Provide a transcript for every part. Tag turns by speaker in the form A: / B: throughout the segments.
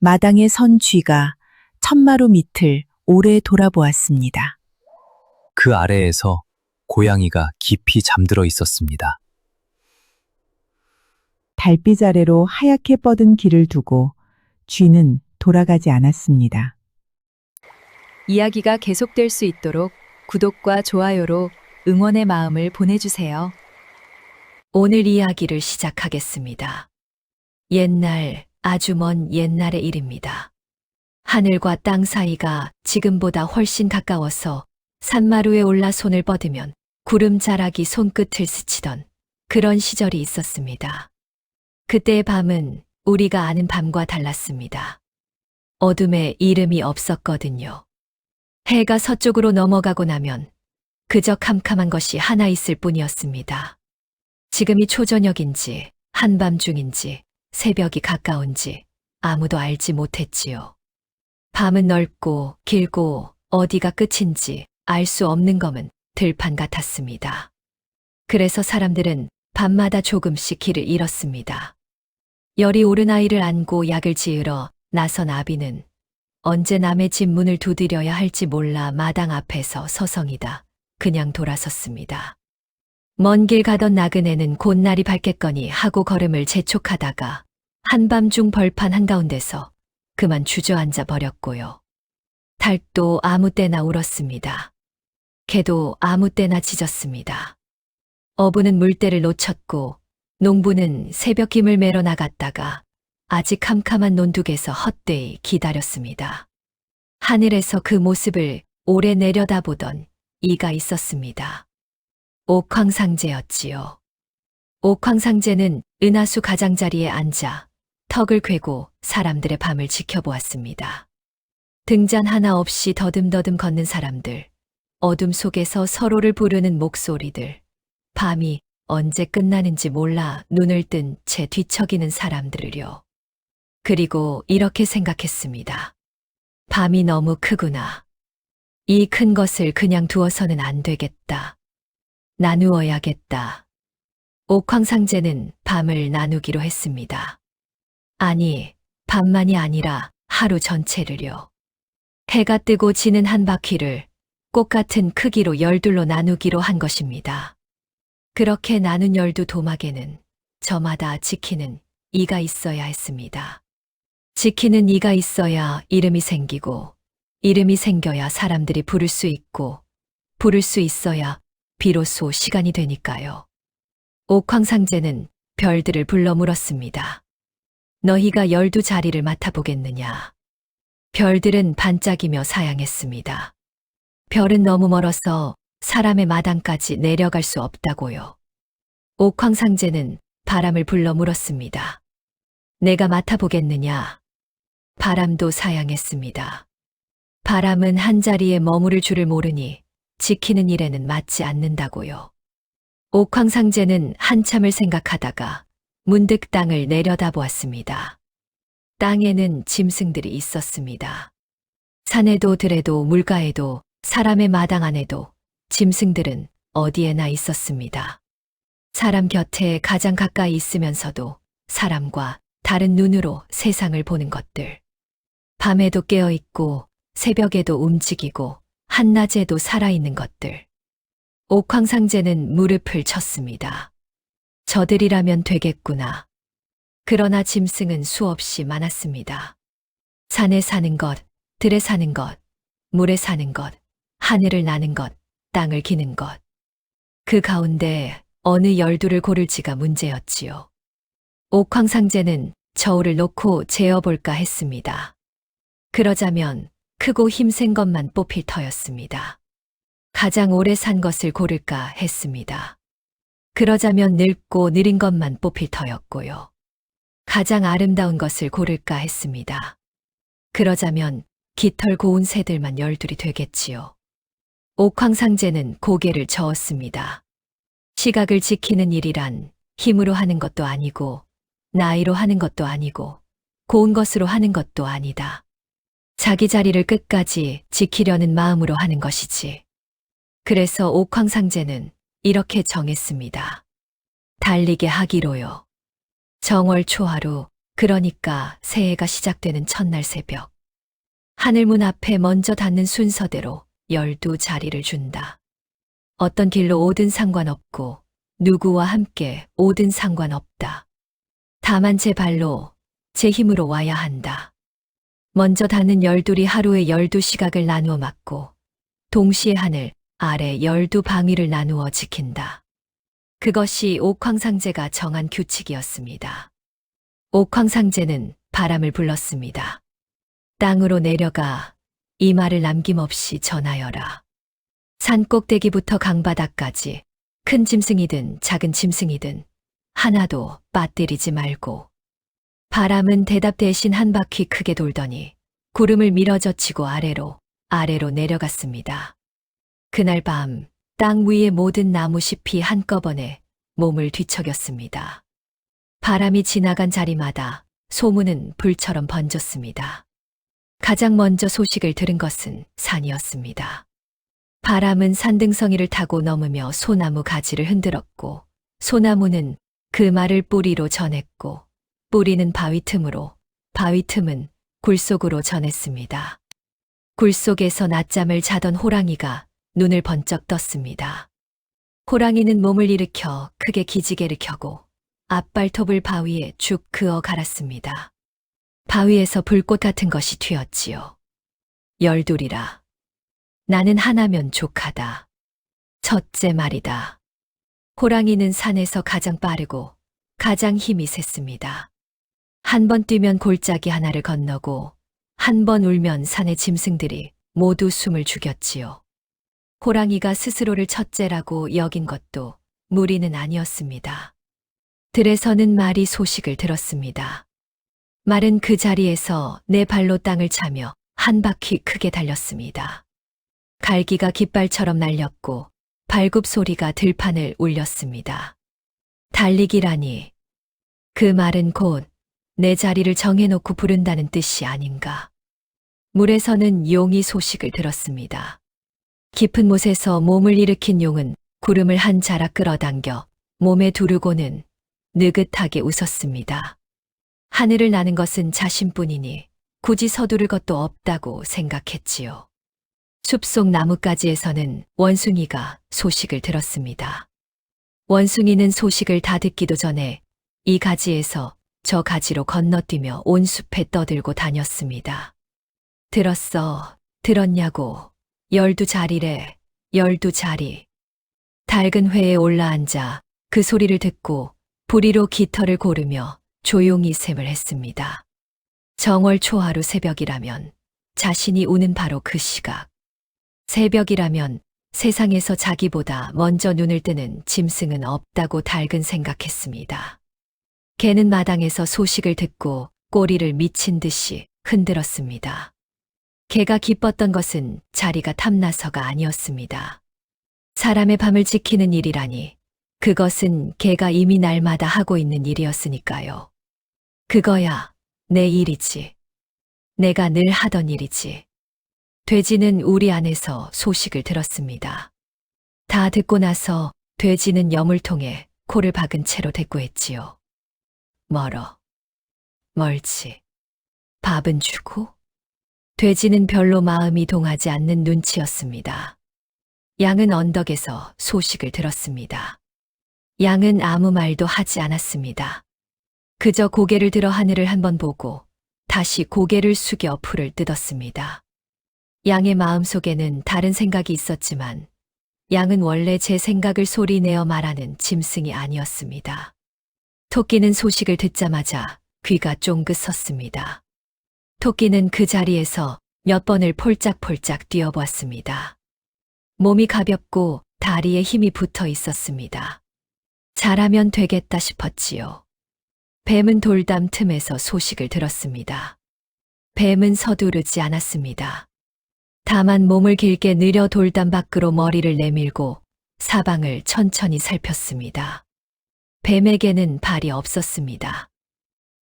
A: 마당에 선 쥐가 천마루 밑을 오래 돌아보았습니다.
B: 그 아래에서 고양이가 깊이 잠들어 있었습니다.
A: 달빛 아래로 하얗게 뻗은 길을 두고 쥐는 돌아가지 않았습니다.
C: 이야기가 계속될 수 있도록 구독과 좋아요로 응원의 마음을 보내주세요. 오늘 이야기를 시작하겠습니다. 옛날, 아주 먼 옛날의 일입니다. 하늘과 땅 사이가 지금보다 훨씬 가까워서 산마루에 올라 손을 뻗으면 구름자락이 손끝을 스치던 그런 시절이 있었습니다. 그때의 밤은 우리가 아는 밤과 달랐습니다. 어둠에 이름이 없었거든요. 해가 서쪽으로 넘어가고 나면 그저 캄캄한 것이 하나 있을 뿐이었습니다. 지금이 초저녁인지 한밤중인지 새벽이 가까운지 아무도 알지 못했지요. 밤은 넓고 길고 어디가 끝인지 알 수 없는 검은 들판 같았습니다. 그래서 사람들은 밤마다 조금씩 길을 잃었습니다. 열이 오른 아이를 안고 약을 지으러 나선 아비는 언제 남의 집 문을 두드려야 할지 몰라 마당 앞에서 서성이다 그냥 돌아섰습니다. 먼 길 가던 나그네는 곧 날이 밝겠거니 하고 걸음을 재촉하다가 한밤중 벌판 한가운데서 그만 주저앉아 버렸고요. 닭도 아무 때나 울었습니다. 개도 아무 때나 짖었습니다. 어부는 물때를 놓쳤고 농부는 새벽 김을 매러 나갔다가 아직 캄캄한 논둑에서 헛되이 기다렸습니다. 하늘에서 그 모습을 오래 내려다보던 이가 있었습니다. 옥황상제였지요. 옥황상제는 은하수 가장자리에 앉아 턱을 괴고 사람들의 밤을 지켜보았습니다. 등잔 하나 없이 더듬더듬 걷는 사람들, 어둠 속에서 서로를 부르는 목소리들, 밤이 언제 끝나는지 몰라 눈을 뜬 채 뒤척이는 사람들을요. 그리고 이렇게 생각했습니다. 밤이 너무 크구나. 이 큰 것을 그냥 두어서는 안 되겠다. 나누어야겠다. 옥황상제는 밤을 나누기로 했습니다. 아니, 밤만이 아니라 하루 전체를요. 해가 뜨고 지는 한 바퀴를 꽃 같은 크기로 12로 나누기로 한 것입니다. 그렇게 나눈 12 도막에는 저마다 지키는 이가 있어야 했습니다. 지키는 이가 있어야 이름이 생기고, 이름이 생겨야 사람들이 부를 수 있고, 부를 수 있어야 비로소 시간이 되니까요. 옥황상제는 별들을 불러 물었습니다. 너희가 12 자리를 맡아보겠느냐? 별들은 반짝이며 사양했습니다. 별은 너무 멀어서 사람의 마당까지 내려갈 수 없다고요. 옥황상제는 바람을 불러 물었습니다. 내가 맡아보겠느냐? 바람도 사양했습니다. 바람은 한 자리에 머무를 줄을 모르니 지키는 일에는 맞지 않는다고요. 옥황상제는 한참을 생각하다가 문득 땅을 내려다보았습니다. 땅에는 짐승들이 있었습니다. 산에도 들에도 물가에도 사람의 마당 안에도 짐승들은 어디에나 있었습니다. 사람 곁에 가장 가까이 있으면서도 사람과 다른 눈으로 세상을 보는 것들. 밤에도 깨어있고 새벽에도 움직이고 한낮에도 살아있는 것들. 옥황상제는 무릎을 쳤습니다. 저들이라면 되겠구나. 그러나 짐승은 수없이 많았습니다. 산에 사는 것, 들에 사는 것, 물에 사는 것, 하늘을 나는 것, 땅을 기는 것. 그 가운데 어느 12를 고를지가 문제였지요. 옥황상제는 저울을 놓고 재어볼까 했습니다. 그러자면 크고 힘센 것만 뽑힐 터였습니다. 가장 오래 산 것을 고를까 했습니다. 그러자면 늙고 느린 것만 뽑힐 터였고요. 가장 아름다운 것을 고를까 했습니다. 그러자면 깃털 고운 새들만 12이 되겠지요. 옥황상제는 고개를 저었습니다. 시각을 지키는 일이란 힘으로 하는 것도 아니고 나이로 하는 것도 아니고 고운 것으로 하는 것도 아니다. 자기 자리를 끝까지 지키려는 마음으로 하는 것이지. 그래서 옥황상제는 이렇게 정했습니다. 달리게 하기로요. 정월 초하루 그러니까 새해가 시작되는 첫날 새벽. 하늘문 앞에 먼저 닿는 순서대로 12자리를 준다. 어떤 길로 오든 상관없고 누구와 함께 오든 상관없다. 다만 제 발로, 제 힘으로 와야 한다. 먼저 닿는 12이 하루에 12시각을 나누어 맞고 동시에 하늘 아래 12방위를 나누어 지킨다. 그것이 옥황상제가 정한 규칙이었습니다. 옥황상제는 바람을 불렀습니다. 땅으로 내려가 이 말을 남김없이 전하여라. 산 꼭대기부터 강바닥까지 큰 짐승이든 작은 짐승이든 하나도 빠뜨리지 말고. 바람은 대답 대신 한 바퀴 크게 돌더니 구름을 밀어젖히고 아래로 내려갔습니다. 그날 밤 땅 위의 모든 나무잎이 한꺼번에 몸을 뒤척였습니다. 바람이 지나간 자리마다 소문은 불처럼 번졌습니다. 가장 먼저 소식을 들은 것은 산이었습니다. 바람은 산등성이를 타고 넘으며 소나무 가지를 흔들었고 소나무는 그 말을 뿌리로 전했고 뿌리는 바위 틈으로 바위 틈은 굴 속으로 전했습니다. 굴 속에서 낮잠을 자던 호랑이가 눈을 번쩍 떴습니다. 호랑이는 몸을 일으켜 크게 기지개를 켜고 앞발톱을 바위에 죽 그어 갈았습니다. 바위에서 불꽃 같은 것이 튀었지요. 12이라. 나는 하나면 족하다. 첫째 말이다. 호랑이는 산에서 가장 빠르고 가장 힘이 셌습니다. 한 번 뛰면 골짜기 하나를 건너고 한 번 울면 산의 짐승들이 모두 숨을 죽였지요. 호랑이가 스스로를 첫째라고 여긴 것도 무리는 아니었습니다. 들에서는 말이 소식을 들었습니다. 말은 그 자리에서 내 발로 땅을 차며 한 바퀴 크게 달렸습니다. 갈기가 깃발처럼 날렸고 발굽 소리가 들판을 울렸습니다. 달리기라니. 그 말은 곧 내 자리를 정해놓고 부른다는 뜻이 아닌가. 물에서는 용이 소식을 들었습니다. 깊은 못에서 몸을 일으킨 용은 구름을 한 자락 끌어당겨 몸에 두르고는 느긋하게 웃었습니다. 하늘을 나는 것은 자신뿐이니 굳이 서두를 것도 없다고 생각했지요. 숲속 나뭇가지에서는 원숭이가 소식을 들었습니다. 원숭이는 소식을 다 듣기도 전에 이 가지에서 저 가지로 건너뛰며 온 숲에 떠들고 다녔습니다. 들었어, 들었냐고. 12자리래, 12자리. 밝은 회에 올라앉아 그 소리를 듣고 부리로 깃털을 고르며 조용히 셈을 했습니다. 정월 초하루 새벽이라면 자신이 우는 바로 그 시각. 새벽이라면 세상에서 자기보다 먼저 눈을 뜨는 짐승은 없다고 달근 생각했습니다. 개는 마당에서 소식을 듣고 꼬리를 미친 듯이 흔들었습니다. 개가 기뻤던 것은 자리가 탐나서가 아니었습니다. 사람의 밤을 지키는 일이라니 그것은 개가 이미 날마다 하고 있는 일이었으니까요. 그거야 내 일이지. 내가 늘 하던 일이지. 돼지는 우리 안에서 소식을 들었습니다. 다 듣고 나서 돼지는 여물통에 코를 박은 채로 대꾸했지요. 멀어. 멀지. 밥은 주고? 돼지는 별로 마음이 동하지 않는 눈치였습니다. 양은 언덕에서 소식을 들었습니다. 양은 아무 말도 하지 않았습니다. 그저 고개를 들어 하늘을 한번 보고 다시 고개를 숙여 풀을 뜯었습니다. 양의 마음속에는 다른 생각이 있었지만 양은 원래 제 생각을 소리내어 말하는 짐승이 아니었습니다. 토끼는 소식을 듣자마자 귀가 쫑긋 섰습니다. 토끼는 그 자리에서 몇 번을 폴짝폴짝 뛰어보았습니다. 몸이 가볍고 다리에 힘이 붙어 있었습니다. 잘하면 되겠다 싶었지요. 뱀은 돌담 틈에서 소식을 들었습니다. 뱀은 서두르지 않았습니다. 다만 몸을 길게 늘여 돌담 밖으로 머리를 내밀고 사방을 천천히 살폈습니다. 뱀에게는 발이 없었습니다.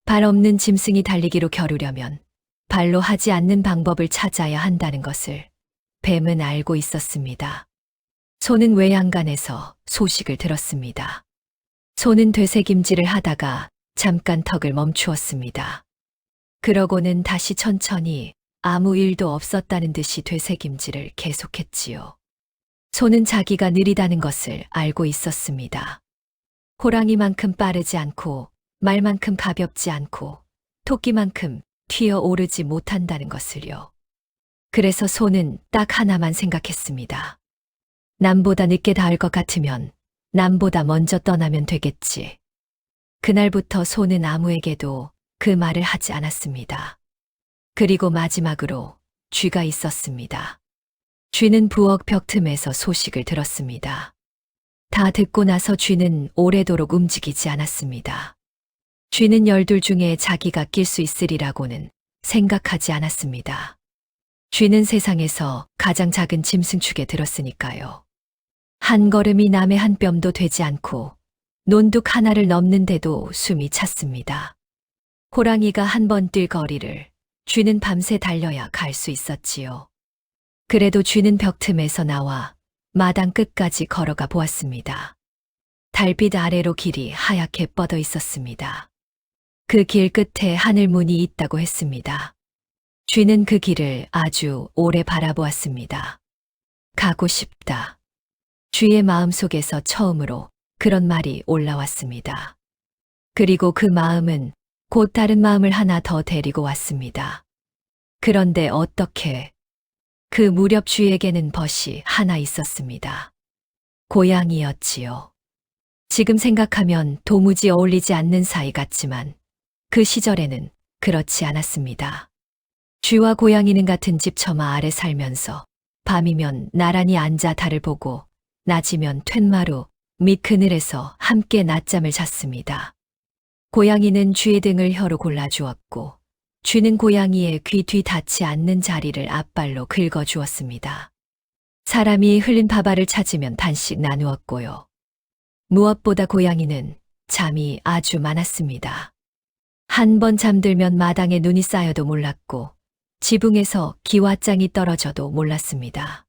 C: 발 없는 짐승이 달리기로 겨루려면 발로 하지 않는 방법을 찾아야 한다는 것을 뱀은 알고 있었습니다. 소는 외양간에서 소식을 들었습니다. 소는 되새김질을 하다가 잠깐 턱을 멈추었습니다. 그러고는 다시 천천히 아무 일도 없었다는 듯이 되새김질을 계속했지요. 소는 자기가 느리다는 것을 알고 있었습니다. 호랑이만큼 빠르지 않고 말만큼 가볍지 않고 토끼만큼 튀어오르지 못한다는 것을요. 그래서 소는 딱 하나만 생각했습니다. 남보다 늦게 닿을 것 같으면 남보다 먼저 떠나면 되겠지. 그날부터 소는 아무에게도 그 말을 하지 않았습니다. 그리고 마지막으로 쥐가 있었습니다. 쥐는 부엌 벽 틈에서 소식을 들었습니다. 다 듣고 나서 쥐는 오래도록 움직이지 않았습니다. 쥐는 열둘 중에 자기가 낄 수 있으리라고는 생각하지 않았습니다. 쥐는 세상에서 가장 작은 짐승축에 들었으니까요. 한 걸음이 남의 한 뼘도 되지 않고 논둑 하나를 넘는데도 숨이 찼습니다. 호랑이가 한 번 뛸 거리를 쥐는 밤새 달려야 갈 수 있었지요. 그래도 쥐는 벽 틈에서 나와 마당 끝까지 걸어가 보았습니다. 달빛 아래로 길이 하얗게 뻗어 있었습니다. 그 길 끝에 하늘문이 있다고 했습니다. 쥐는 그 길을 아주 오래 바라보았습니다. 가고 싶다. 쥐의 마음속에서 처음으로 그런 말이 올라왔습니다. 그리고 그 마음은 곧 다른 마음을 하나 더 데리고 왔습니다. 그런데 어떻게? 그 무렵 쥐에게는 벗이 하나 있었습니다. 고양이였지요. 지금 생각하면 도무지 어울리지 않는 사이 같지만 그 시절에는 그렇지 않았습니다. 쥐와 고양이는 같은 집 처마 아래 살면서 밤이면 나란히 앉아 달을 보고 낮이면 툇마루 밑 그늘에서 함께 낮잠을 잤습니다. 고양이는 쥐의 등을 혀로 골라주었고 쥐는 고양이의 귀 뒤 닿지 않는 자리를 앞발로 긁어주었습니다. 사람이 흘린 밥알을 찾으면 반씩 나누었고요. 무엇보다 고양이는 잠이 아주 많았습니다. 한 번 잠들면 마당에 눈이 쌓여도 몰랐고 지붕에서 기와장이 떨어져도 몰랐습니다.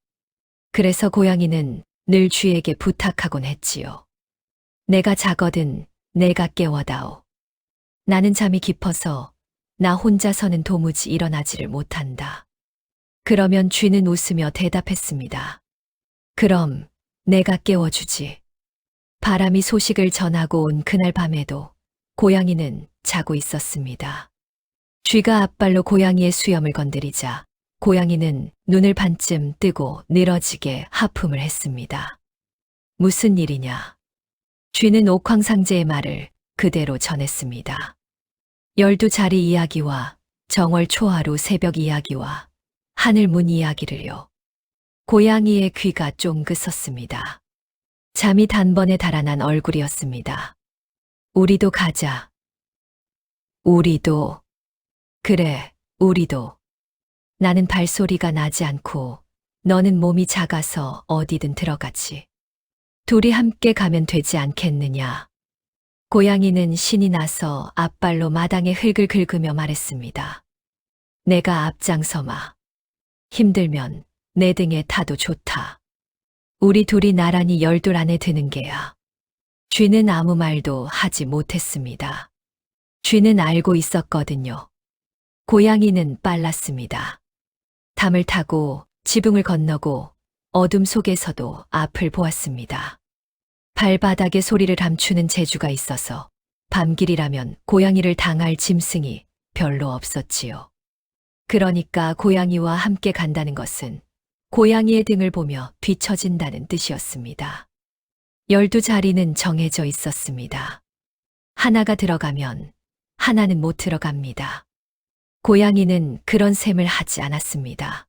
C: 그래서 고양이는 늘 쥐에게 부탁하곤 했지요. 내가 자거든 내가 깨워다오. 나는 잠이 깊어서 나 혼자서는 도무지 일어나지를 못한다. 그러면 쥐는 웃으며 대답했습니다. 그럼 내가 깨워주지. 바람이 소식을 전하고 온 그날 밤에도 고양이는 자고 있었습니다. 쥐가 앞발로 고양이의 수염을 건드리자 고양이는 눈을 반쯤 뜨고 늘어지게 하품을 했습니다. 무슨 일이냐? 쥐는 옥황상제의 말을 그대로 전했습니다. 12자리 이야기와 정월 초하루 새벽 이야기와 하늘문 이야기를요. 고양이의 귀가 쫑긋섰습니다. 잠이 단번에 달아난 얼굴이었습니다. 우리도 가자. 우리도. 그래, 우리도. 나는 발소리가 나지 않고 너는 몸이 작아서 어디든 들어가지. 둘이 함께 가면 되지 않겠느냐. 고양이는 신이 나서 앞발로 마당에 흙을 긁으며 말했습니다. 내가 앞장서마. 힘들면 내 등에 타도 좋다. 우리 둘이 나란히 열둘 안에 드는 게야. 쥐는 아무 말도 하지 못했습니다. 쥐는 알고 있었거든요. 고양이는 빨랐습니다. 담을 타고 지붕을 건너고 어둠 속에서도 앞을 보았습니다. 발바닥에 소리를 감추는 재주가 있어서 밤길이라면 고양이를 당할 짐승이 별로 없었지요. 그러니까 고양이와 함께 간다는 것은 고양이의 등을 보며 뒤처진다는 뜻이었습니다. 12자리는 정해져 있었습니다. 하나가 들어가면 하나는 못 들어갑니다. 고양이는 그런 셈을 하지 않았습니다.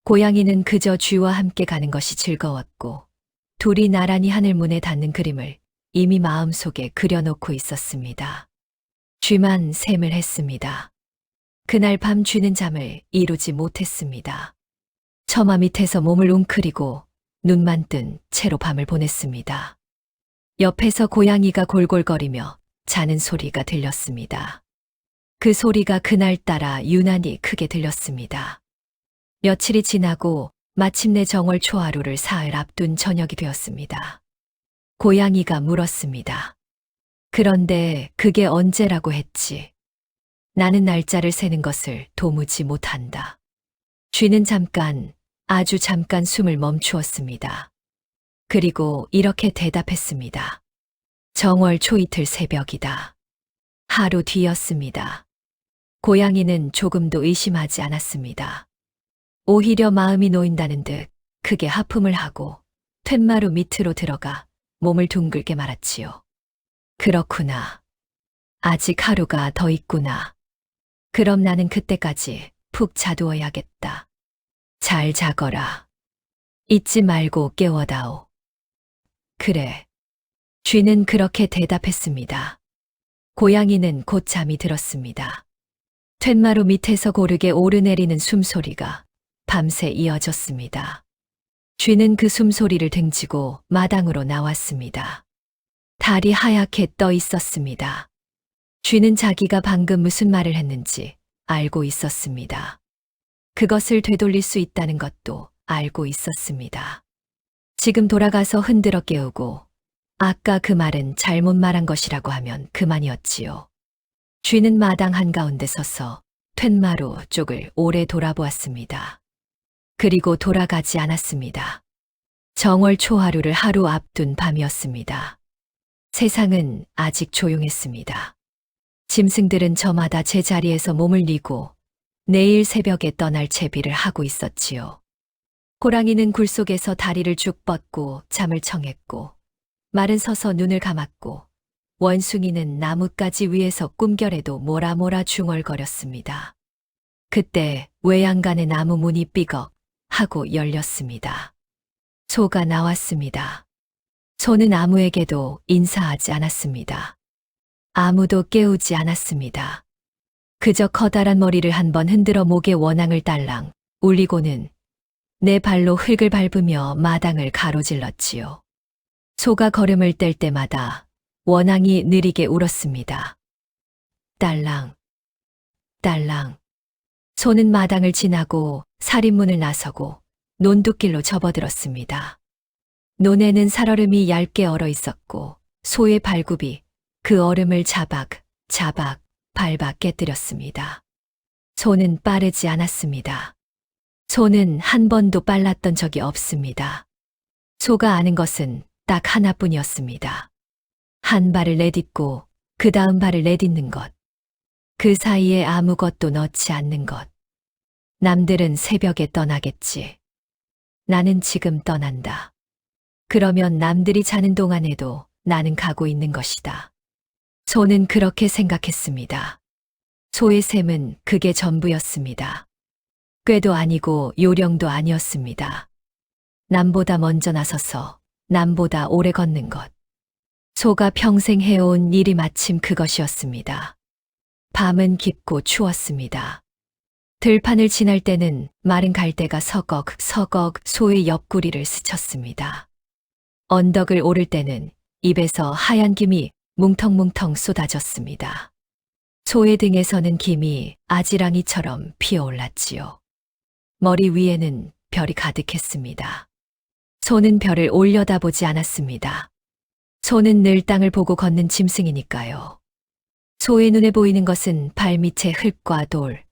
C: 고양이는 그저 쥐와 함께 가는 것이 즐거웠고 둘이 나란히 하늘문에 닿는 그림을 이미 마음속에 그려놓고 있었습니다. 쥐만 셈을 했습니다. 그날 밤 쥐는 잠을 이루지 못했습니다. 처마 밑에서 몸을 웅크리고 눈만 뜬 채로 밤을 보냈습니다. 옆에서 고양이가 골골거리며 자는 소리가 들렸습니다. 그 소리가 그날따라 유난히 크게 들렸습니다. 며칠이 지나고 마침내 정월 초하루를 사흘 앞둔 저녁이 되었습니다. 고양이가 물었습니다. 그런데 그게 언제라고 했지. 나는 날짜를 세는 것을 도무지 못한다. 쥐는 잠깐, 아주 잠깐 숨을 멈추었습니다. 그리고 이렇게 대답했습니다. 정월 초이틀 새벽이다. 하루 뒤였습니다. 고양이는 조금도 의심하지 않았습니다. 오히려 마음이 놓인다는 듯 크게 하품을 하고 툇마루 밑으로 들어가 몸을 둥글게 말았지요. 그렇구나. 아직 하루가 더 있구나. 그럼 나는 그때까지 푹 자두어야겠다. 잘 자거라. 잊지 말고 깨워다오. 그래. 쥐는 그렇게 대답했습니다. 고양이는 곧 잠이 들었습니다. 툇마루 밑에서 고르게 오르내리는 숨소리가 밤새 이어졌습니다. 쥐는 그 숨소리를 등지고 마당으로 나왔습니다. 달이 하얗게 떠 있었습니다. 쥐는 자기가 방금 무슨 말을 했는지 알고 있었습니다. 그것을 되돌릴 수 있다는 것도 알고 있었습니다. 지금 돌아가서 흔들어 깨우고 아까 그 말은 잘못 말한 것이라고 하면 그만이었지요. 쥐는 마당 한가운데 서서 툇마루 쪽을 오래 돌아보았습니다. 그리고 돌아가지 않았습니다. 정월 초하루를 하루 앞둔 밤이었습니다. 세상은 아직 조용했습니다. 짐승들은 저마다 제자리에서 몸을 뉘고 내일 새벽에 떠날 채비를 하고 있었지요. 호랑이는 굴 속에서 다리를 쭉 뻗고 잠을 청했고, 말은 서서 눈을 감았고, 원숭이는 나뭇가지 위에서 꿈결에도 모라모라 중얼거렸습니다. 그때 외양간의 나무 문이 삐걱 하고 열렸습니다. 소가 나왔습니다. 소는 아무에게도 인사하지 않았습니다. 아무도 깨우지 않았습니다. 그저 커다란 머리를 한번 흔들어 목에 원앙을 딸랑 울리고는 네 발로 흙을 밟으며 마당을 가로질렀지요. 소가 걸음을 뗄 때마다 원앙이 느리게 울었습니다. 딸랑, 딸랑. 소는 마당을 지나고 살인문을 나서고 논두길로 접어들었습니다. 논에는 살얼음이 얇게 얼어 있었고 소의 발굽이 그 얼음을 자박 밟아 깨뜨렸습니다. 소는 빠르지 않았습니다. 소는 한 번도 빨랐던 적이 없습니다. 소가 아는 것은 딱 하나뿐이었습니다. 한 발을 내딛고 그 다음 발을 내딛는 것. 그 사이에 아무것도 넣지 않는 것. 남들은 새벽에 떠나겠지. 나는 지금 떠난다. 그러면 남들이 자는 동안에도 나는 가고 있는 것이다. 소는 그렇게 생각했습니다. 소의 셈은 그게 전부였습니다. 꾀도 아니고 요령도 아니었습니다. 남보다 먼저 나서서 남보다 오래 걷는 것. 소가 평생 해온 일이 마침 그것이었습니다. 밤은 깊고 추웠습니다. 들판을 지날 때는 마른 갈대가 서걱 소의 옆구리를 스쳤습니다. 언덕을 오를 때는 입에서 하얀 김이 뭉텅뭉텅 쏟아졌습니다. 소의 등에서는 김이 아지랑이처럼 피어올랐지요. 머리 위에는 별이 가득했습니다. 소는 별을 올려다보지 않았습니다. 소는 늘 땅을 보고 걷는 짐승이니까요. 소의 눈에 보이는 것은 발밑의 흙과 돌,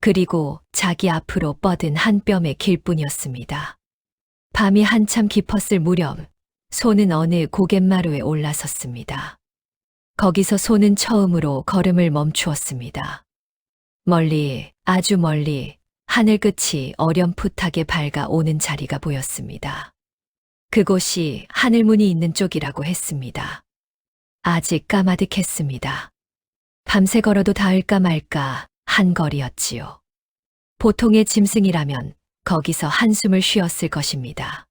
C: 그리고 자기 앞으로 뻗은 한 뼘의 길뿐이었습니다. 밤이 한참 깊었을 무렵 소는 어느 고갯마루에 올라섰습니다. 거기서 소는 처음으로 걸음을 멈추었습니다. 멀리, 아주 멀리 하늘 끝이 어렴풋하게 밝아오는 자리가 보였습니다. 그곳이 하늘문이 있는 쪽이라고 했습니다. 아직 까마득했습니다. 밤새 걸어도 닿을까 말까 한 거리였지요. 보통의 짐승이라면 거기서 한숨을 쉬었을 것입니다.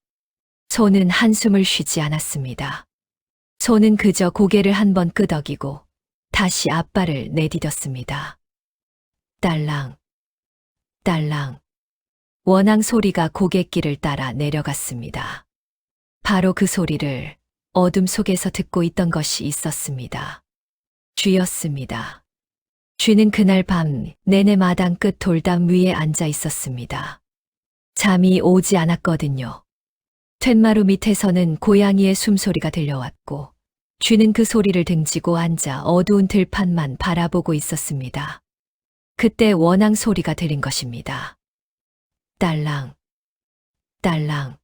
C: 소는 한숨을 쉬지 않았습니다. 소는 그저 고개를 한번 끄덕이고 다시 앞발을 내디뎠습니다. 딸랑, 딸랑. 원앙 소리가 고갯길을 따라 내려갔습니다. 바로 그 소리를 어둠 속에서 듣고 있던 것이 있었습니다. 쥐였습니다. 쥐는 그날 밤 내내 마당 끝 돌담 위에 앉아 있었습니다. 잠이 오지 않았거든요. 툇마루 밑에서는 고양이의 숨소리가 들려왔고 쥐는 그 소리를 등지고 앉아 어두운 들판만 바라보고 있었습니다. 그때 원앙 소리가 들린 것입니다. 딸랑, 딸랑.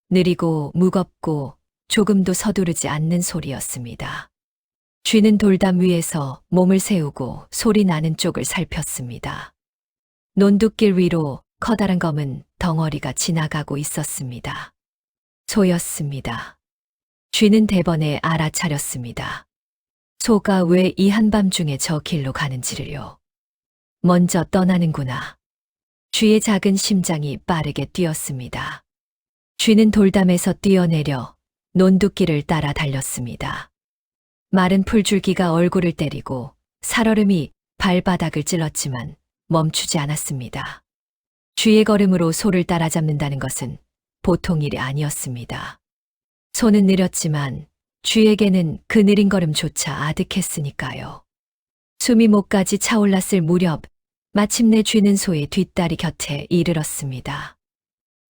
C: 느리고 무겁고 조금도 서두르지 않는 소리였습니다. 쥐는 돌담 위에서 몸을 세우고 소리 나는 쪽을 살폈습니다. 논두길 위로 커다란 검은 덩어리가 지나가고 있었습니다. 소였습니다. 쥐는 대번에 알아차렸습니다. 소가 왜 이 한밤중에 저 길로 가는지를요. 먼저 떠나는구나. 쥐의 작은 심장이 빠르게 뛰었습니다. 쥐는 돌담에서 뛰어내려 논두길을 따라 달렸습니다. 마른 풀줄기가 얼굴을 때리고 살얼음이 발바닥을 찔렀지만 멈추지 않았습니다. 쥐의 걸음으로 소를 따라잡는다는 것은 보통 일이 아니었습니다. 소는 느렸지만 쥐에게는 그 느린 걸음조차 아득했으니까요. 숨이 목까지 차올랐을 무렵 마침내 쥐는 소의 뒷다리 곁에 이르렀습니다.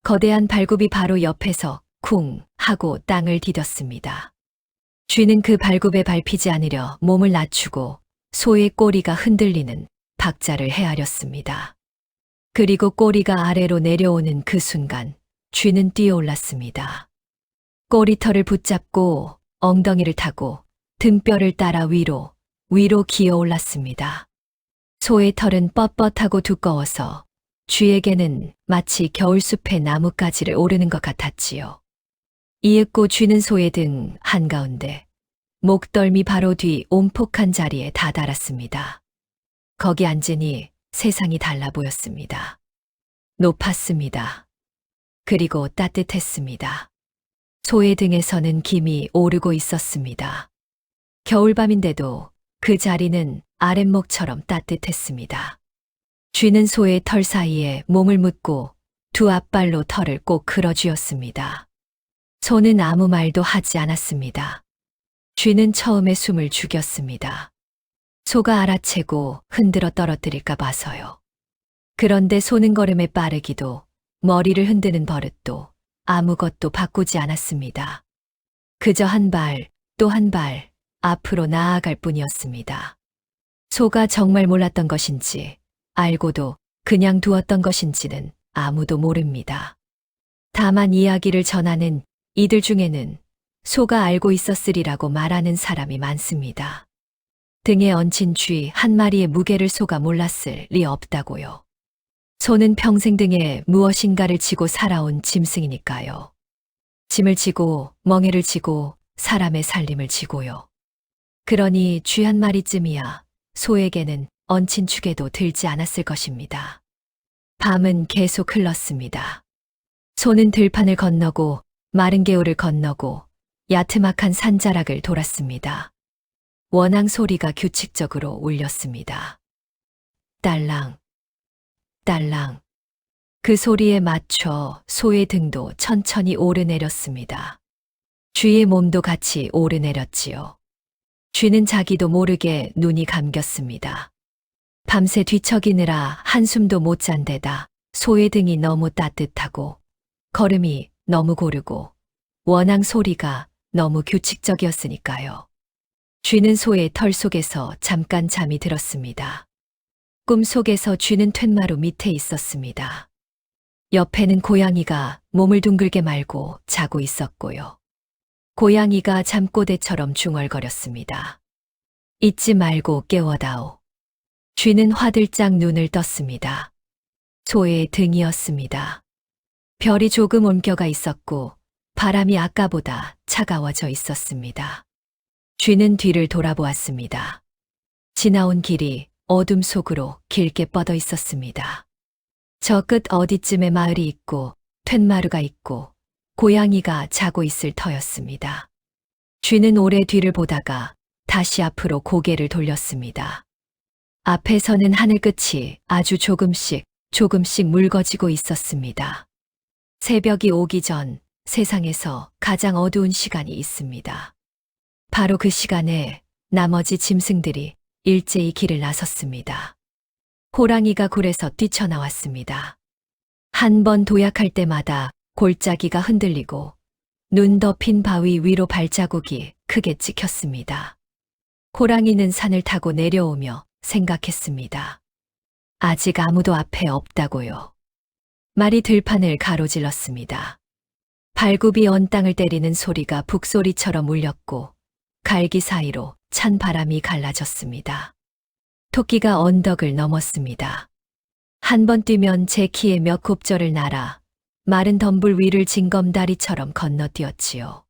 C: 거대한 발굽이 바로 옆에서 쿵 하고 땅을 디뎠습니다. 쥐는 그 발굽에 밟히지 않으려 몸을 낮추고 소의 꼬리가 흔들리는 박자를 헤아렸습니다. 그리고 꼬리가 아래로 내려오는 그 순간 쥐는 뛰어올랐습니다. 꼬리털을 붙잡고 엉덩이를 타고 등뼈를 따라 위로 기어 올랐습니다. 소의 털은 뻣뻣하고 두꺼워서 쥐에게는 마치 겨울숲의 나뭇가지를 오르는 것 같았지요. 이윽고 쥐는 소의 등 한가운데 목덜미 바로 뒤 온폭한 자리에 다다랐습니다. 거기 앉으니 세상이 달라 보였습니다. 높았습니다. 그리고 따뜻했습니다. 소의 등에서는 김이 오르고 있었습니다. 겨울밤인데도 그 자리는 아랫목처럼 따뜻했습니다. 쥐는 소의 털 사이에 몸을 묻고 두 앞발로 털을 꼭 끌어쥐었습니다. 소는 아무 말도 하지 않았습니다. 쥐는 처음에 숨을 죽였습니다. 소가 알아채고 흔들어 떨어뜨릴까 봐서요. 그런데 소는 걸음에 빠르기도 머리를 흔드는 버릇도 아무것도 바꾸지 않았습니다. 그저 한 발, 또 한 발 앞으로 나아갈 뿐이었습니다. 소가 정말 몰랐던 것인지 알고도 그냥 두었던 것인지는 아무도 모릅니다. 다만 이야기를 전하는 이들 중에는 소가 알고 있었으리라고 말하는 사람이 많습니다. 등에 얹힌 쥐 한 마리의 무게를 소가 몰랐을 리 없다고요. 소는 평생 등에 무엇인가를 지고 살아온 짐승이니까요. 짐을 지고 멍에를 지고 사람의 살림을 지고요. 그러니 쥐 한 마리쯤이야 소에게는 얹힌 축에도 들지 않았을 것입니다. 밤은 계속 흘렀습니다. 소는 들판을 건너고 마른 개울을 건너고 야트막한 산자락을 돌았습니다. 원앙 소리가 규칙적으로 울렸습니다. 딸랑, 딸랑. 그 소리에 맞춰 소의 등도 천천히 오르내렸습니다. 쥐의 몸도 같이 오르내렸지요. 쥐는 자기도 모르게 눈이 감겼습니다. 밤새 뒤척이느라 한숨도 못 잔 데다 소의 등이 너무 따뜻하고 걸음이 너무 고르고 원앙 소리가 너무 규칙적이었으니까요. 쥐는 소의 털 속에서 잠깐 잠이 들었습니다. 꿈 속에서 쥐는 툇마루 밑에 있었습니다. 옆에는 고양이가 몸을 둥글게 말고 자고 있었고요. 고양이가 잠꼬대처럼 중얼거렸습니다. 잊지 말고 깨워다오. 쥐는 화들짝 눈을 떴습니다. 소의 등이었습니다. 별이 조금 옮겨가 있었고 바람이 아까보다 차가워져 있었습니다. 쥐는 뒤를 돌아보았습니다. 지나온 길이 어둠 속으로 길게 뻗어 있었습니다. 저 끝 어디쯤에 마을이 있고 툇마루가 있고 고양이가 자고 있을 터였습니다. 쥐는 오래 뒤를 보다가 다시 앞으로 고개를 돌렸습니다. 앞에서는 하늘 끝이 아주 조금씩 묽어지고 있었습니다. 새벽이 오기 전 세상에서 가장 어두운 시간이 있습니다. 바로 그 시간에 나머지 짐승들이 일제히 길을 나섰습니다. 호랑이가 굴에서 뛰쳐나왔습니다. 한 번 도약할 때마다 골짜기가 흔들리고 눈 덮인 바위 위로 발자국이 크게 찍혔습니다. 호랑이는 산을 타고 내려오며 생각했습니다. 아직 아무도 앞에 없다고요. 말이 들판을 가로질렀습니다. 발굽이 언 땅을 때리는 소리가 북소리처럼 울렸고 갈기 사이로 찬 바람이 갈라졌습니다. 토끼가 언덕을 넘었습니다. 한 번 뛰면 제 키에 몇 곱절을 날아 마른 덤불 위를 징검다리처럼 건너뛰었지요.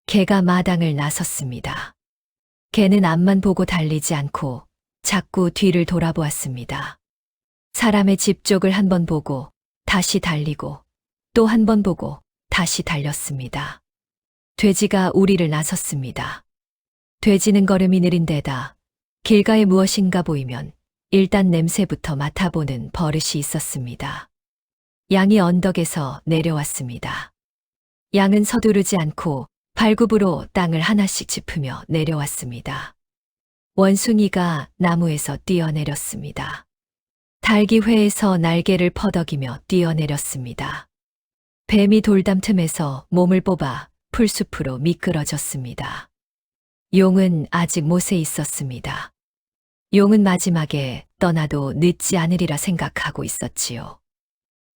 C: 개가 마당을 나섰습니다. 개는 앞만 보고 달리지 않고 자꾸 뒤를 돌아보았습니다. 사람의 집 쪽을 한 번 보고 다시 달리고 또 한 번 보고 다시 달렸습니다. 돼지가 우리를 나섰습니다. 돼지는 걸음이 느린 데다 길가에 무엇인가 보이면 일단 냄새부터 맡아보는 버릇이 있었습니다. 양이 언덕에서 내려왔습니다. 양은 서두르지 않고 발굽으로 땅을 하나씩 짚으며 내려왔습니다. 원숭이가 나무에서 뛰어내렸습니다. 닭이 회에서 날개를 퍼덕이며 뛰어내렸습니다. 뱀이 돌담 틈에서 몸을 뽑아 풀숲으로 미끄러졌습니다. 용은 아직 못에 있었습니다. 용은 마지막에 떠나도 늦지 않으리라 생각하고 있었지요.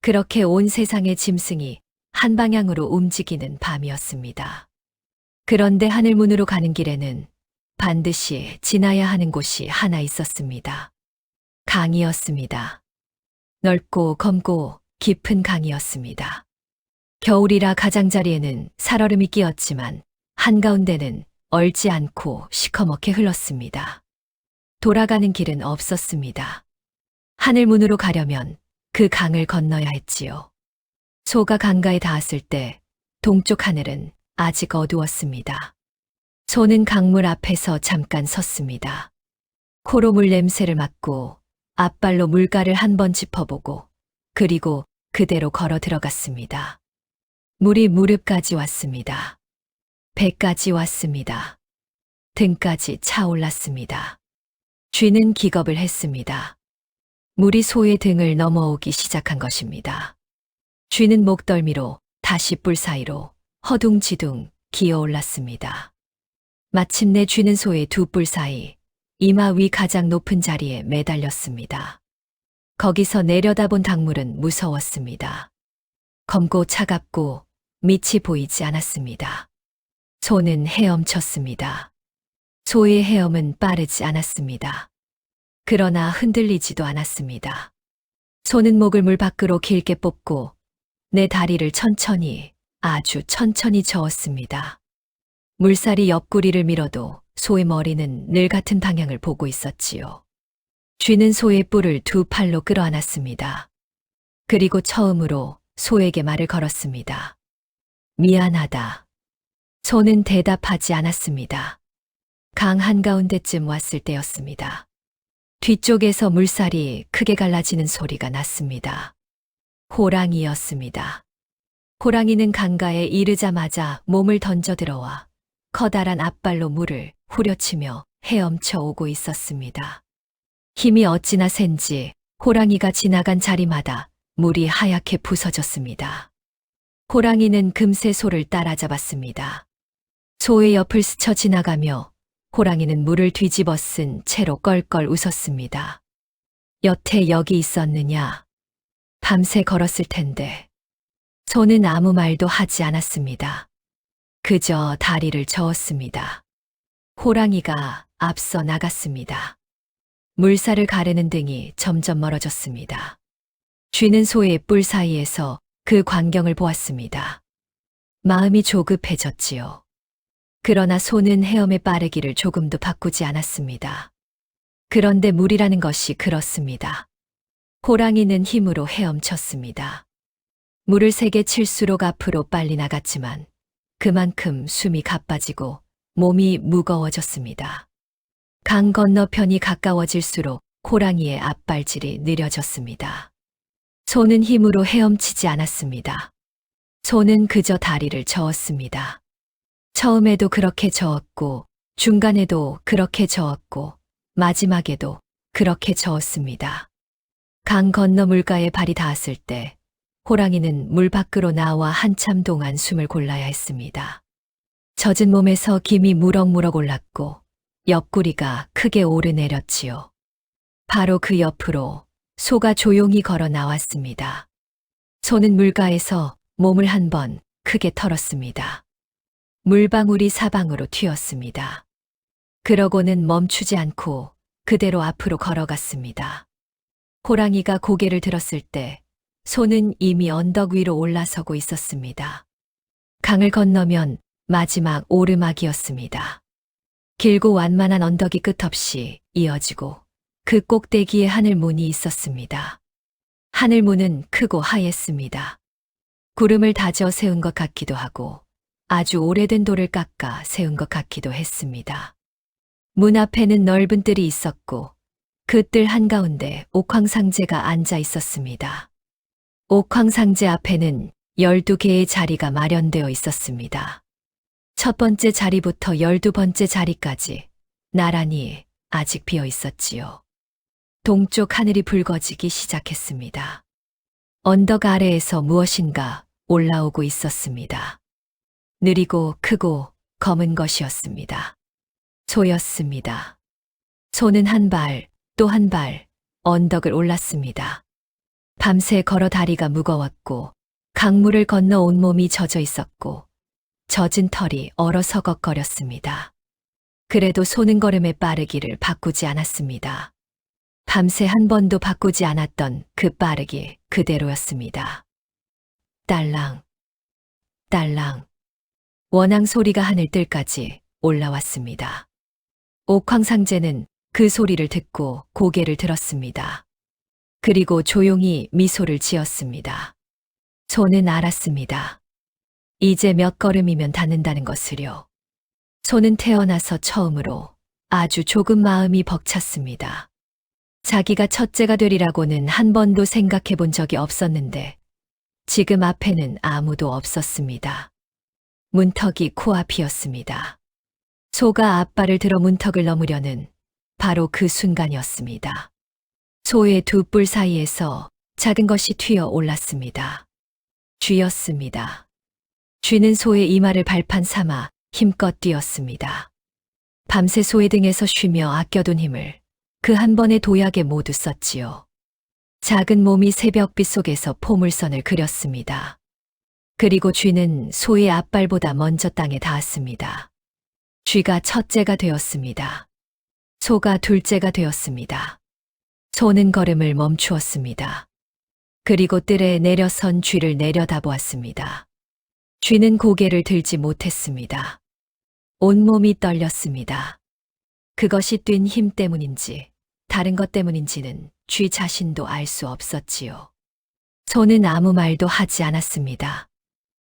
C: 그렇게 온 세상의 짐승이 한 방향으로 움직이는 밤이었습니다. 그런데 하늘문으로 가는 길에는 반드시 지나야 하는 곳이 하나 있었습니다. 강이었습니다. 넓고 검고 깊은 강이었습니다. 겨울이라 가장자리에는 살얼음이 끼었지만 한가운데는 얼지 않고 시커멓게 흘렀습니다. 돌아가는 길은 없었습니다. 하늘문으로 가려면 그 강을 건너야 했지요. 소가 강가에 닿았을 때 동쪽 하늘은 아직 어두웠습니다. 소는 강물 앞에서 잠깐 섰습니다. 코로 물 냄새를 맡고 앞발로 물가를 한번 짚어보고 그리고 그대로 걸어 들어갔습니다. 물이 무릎까지 왔습니다. 배까지 왔습니다. 등까지 차올랐습니다. 쥐는 기겁을 했습니다. 물이 소의 등을 넘어오기 시작한 것입니다. 쥐는 목덜미로 다시 뿔 사이로 허둥지둥 기어올랐습니다. 마침내 쥐는 소의 두 뿔 사이 이마 위 가장 높은 자리에 매달렸습니다. 거기서 내려다본 강물은 무서웠습니다. 검고 차갑고 밑이 보이지 않았습니다. 소는 헤엄쳤습니다. 소의 헤엄은 빠르지 않았습니다. 그러나 흔들리지도 않았습니다. 소는 목을 물 밖으로 길게 뽑고 내 다리를 천천히, 아주 천천히 저었습니다. 물살이 옆구리를 밀어도 소의 머리는 늘 같은 방향을 보고 있었지요. 쥐는 소의 뿔을 두 팔로 끌어안았습니다. 그리고 처음으로 소에게 말을 걸었습니다. 미안하다. 소는 대답하지 않았습니다. 강 한가운데쯤 왔을 때였습니다. 뒤쪽에서 물살이 크게 갈라지는 소리가 났습니다. 호랑이였습니다. 호랑이는 강가에 이르자마자 몸을 던져 들어와 커다란 앞발로 물을 후려치며 헤엄쳐 오고 있었습니다. 힘이 어찌나 센지 호랑이가 지나간 자리마다 물이 하얗게 부서졌습니다. 호랑이는 금세 소를 따라잡았습니다. 소의 옆을 스쳐 지나가며 호랑이는 물을 뒤집어 쓴 채로 껄껄 웃었습니다. 여태 여기 있었느냐? 밤새 걸었을 텐데. 소는 아무 말도 하지 않았습니다. 그저 다리를 저었습니다. 호랑이가 앞서 나갔습니다. 물살을 가르는 등이 점점 멀어졌습니다. 쥐는 소의 뿔 사이에서 그 광경을 보았습니다. 마음이 조급해졌지요. 그러나 소는 헤엄의 빠르기를 조금도 바꾸지 않았습니다. 그런데 물이라는 것이 그렇습니다. 호랑이는 힘으로 헤엄쳤습니다. 물을 세게 칠수록 앞으로 빨리 나갔지만 그만큼 숨이 가빠지고 몸이 무거워졌습니다. 강 건너편이 가까워질수록 호랑이의 앞발질이 느려졌습니다. 소는 힘으로 헤엄치지 않았습니다. 소는 그저 다리를 저었습니다. 처음에도 그렇게 저었고, 중간에도 그렇게 저었고, 마지막에도 그렇게 저었습니다. 강 건너 물가에 발이 닿았을 때 호랑이는 물 밖으로 나와 한참 동안 숨을 골라야 했습니다. 젖은 몸에서 김이 무럭무럭 올랐고 옆구리가 크게 오르내렸지요. 바로 그 옆으로 소가 조용히 걸어 나왔습니다. 소는 물가에서 몸을 한 번 크게 털었습니다. 물방울이 사방으로 튀었습니다. 그러고는 멈추지 않고 그대로 앞으로 걸어갔습니다. 호랑이가 고개를 들었을 때 소는 이미 언덕 위로 올라서고 있었습니다. 강을 건너면 마지막 오르막이었습니다. 길고 완만한 언덕이 끝없이 이어지고 그 꼭대기에 하늘문이 있었습니다. 하늘문은 크고 하였습니다. 구름을 다져 세운 것 같기도 하고 아주 오래된 돌을 깎아 세운 것 같기도 했습니다. 문 앞에는 넓은 뜰이 있었고 그 뜰 한가운데 옥황상제가 앉아 있었습니다. 옥황상제 앞에는 12개의 자리가 마련되어 있었습니다. 첫 번째 자리부터 12번째 자리까지 나란히 아직 비어 있었지요. 동쪽 하늘이 붉어지기 시작했습니다. 언덕 아래에서 무엇인가 올라오고 있었습니다. 느리고 크고 검은 것이었습니다. 소였습니다. 소는 한 발, 또 한 발 언덕을 올랐습니다. 밤새 걸어 다리가 무거웠고 강물을 건너 온몸이 젖어 있었고 젖은 털이 얼어 서걱거렸습니다. 그래도 소는 걸음의 빠르기를 바꾸지 않았습니다. 밤새 한 번도 바꾸지 않았던 그 빠르기 그대로였습니다. 딸랑, 딸랑. 원앙 소리가 하늘뜰까지 올라왔습니다. 옥황상제는 그 소리를 듣고 고개를 들었습니다. 그리고 조용히 미소를 지었습니다. 소는 알았습니다. 이제 몇 걸음이면 닿는다는 것을요. 소는 태어나서 처음으로 아주 조금 마음이 벅찼습니다. 자기가 첫째가 되리라고는 한 번도 생각해 본 적이 없었는데 지금 앞에는 아무도 없었습니다. 문턱이 코앞이었습니다. 소가 앞발을 들어 문턱을 넘으려는 바로 그 순간이었습니다. 소의 두 뿔 사이에서 작은 것이 튀어 올랐습니다. 쥐였습니다. 쥐는 소의 이마를 발판 삼아 힘껏 뛰었습니다. 밤새 소의 등에서 쉬며 아껴둔 힘을 그 한 번의 도약에 모두 썼지요. 작은 몸이 새벽빛 속에서 포물선을 그렸습니다. 그리고 쥐는 소의 앞발보다 먼저 땅에 닿았습니다. 쥐가 첫째가 되었습니다. 소가 둘째가 되었습니다. 소는 걸음을 멈추었습니다. 그리고 뜰에 내려선 쥐를 내려다보았습니다. 쥐는 고개를 들지 못했습니다. 온몸이 떨렸습니다. 그것이 뛴 힘 때문인지 다른 것 때문인지는 쥐 자신도 알 수 없었지요. 소는 아무 말도 하지 않았습니다.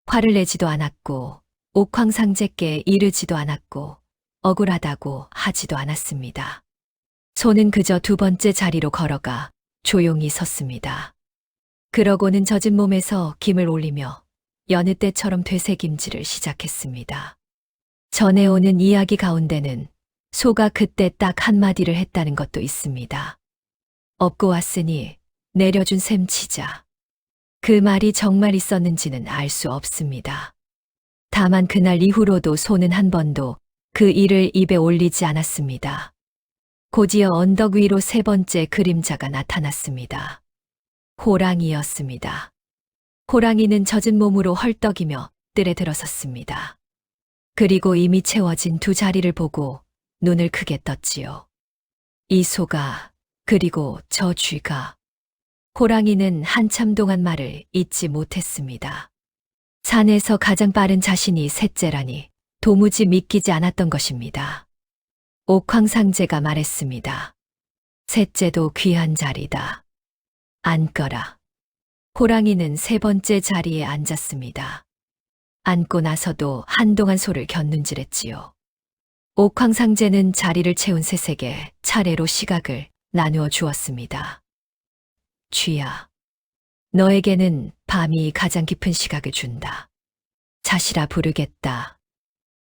C: 화를 내지도 않았고 옥황상제께 이르지도 않았고 억울하다고 하지도 않았습니다. 소는 그저 두 번째 자리로 걸어가 조용히 섰습니다. 그러고는 젖은 몸에서 김을 올리며 여느 때처럼 되새김질을 시작했습니다. 전해오는 이야기 가운데는 소가 그때 딱 한마디를 했다는 것도 있습니다. 업고 왔으니 내려준 셈 치자. 그 말이 정말 있었는지는 알 수 없습니다. 다만 그날 이후로도 소는 한 번도 그 일을 입에 올리지 않았습니다. 곧이어 언덕 위로 세 번째 그림자가 나타났습니다. 호랑이였습니다. 호랑이는 젖은 몸으로 헐떡이며 뜰에 들어섰습니다. 그리고 이미 채워진 두 자리를 보고 눈을 크게 떴지요. 이 소가, 그리고 저 쥐가. 호랑이는 한참 동안 말을 잇지 못했습니다. 산에서 가장 빠른 자신이 셋째라니 도무지 믿기지 않았던 것입니다. 옥황상제가 말했습니다. 셋째도 귀한 자리다. 앉거라. 호랑이는 세 번째 자리에 앉았습니다. 앉고 나서도 한동안 소를 곁눈질했지요. 옥황상제는 자리를 채운 셋에게 차례로 시각을 나누어 주었습니다. 쥐야, 너에게는 밤이 가장 깊은 시각을 준다. 자시라 부르겠다.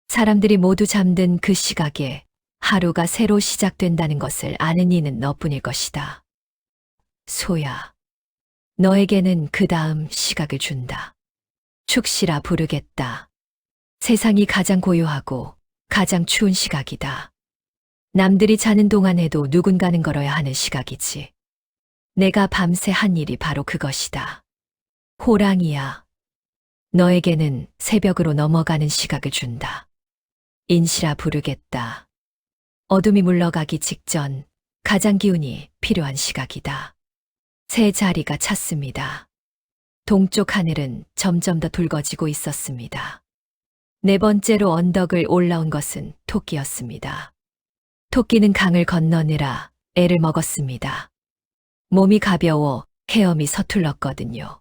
C: 사람들이 모두 잠든 그 시각에 하루가 새로 시작된다는 것을 아는 이는 너뿐일 것이다. 소야, 너에게는 그 다음 시각을 준다. 축시라 부르겠다. 세상이 가장 고요하고 가장 추운 시각이다. 남들이 자는 동안에도 누군가는 걸어야 하는 시각이지. 내가 밤새 한 일이 바로 그것이다. 호랑이야. 너에게는 새벽으로 넘어가는 시각을 준다. 인시라 부르겠다. 어둠이 물러가기 직전 가장 기운이 필요한 시각이다. 새 자리가 찼습니다. 동쪽 하늘은 점점 더 붉어지고 있었습니다. 네 번째로 언덕을 올라온 것은 토끼였습니다. 토끼는 강을 건너느라 애를 먹었습니다. 몸이 가벼워 헤엄이 서툴렀거든요.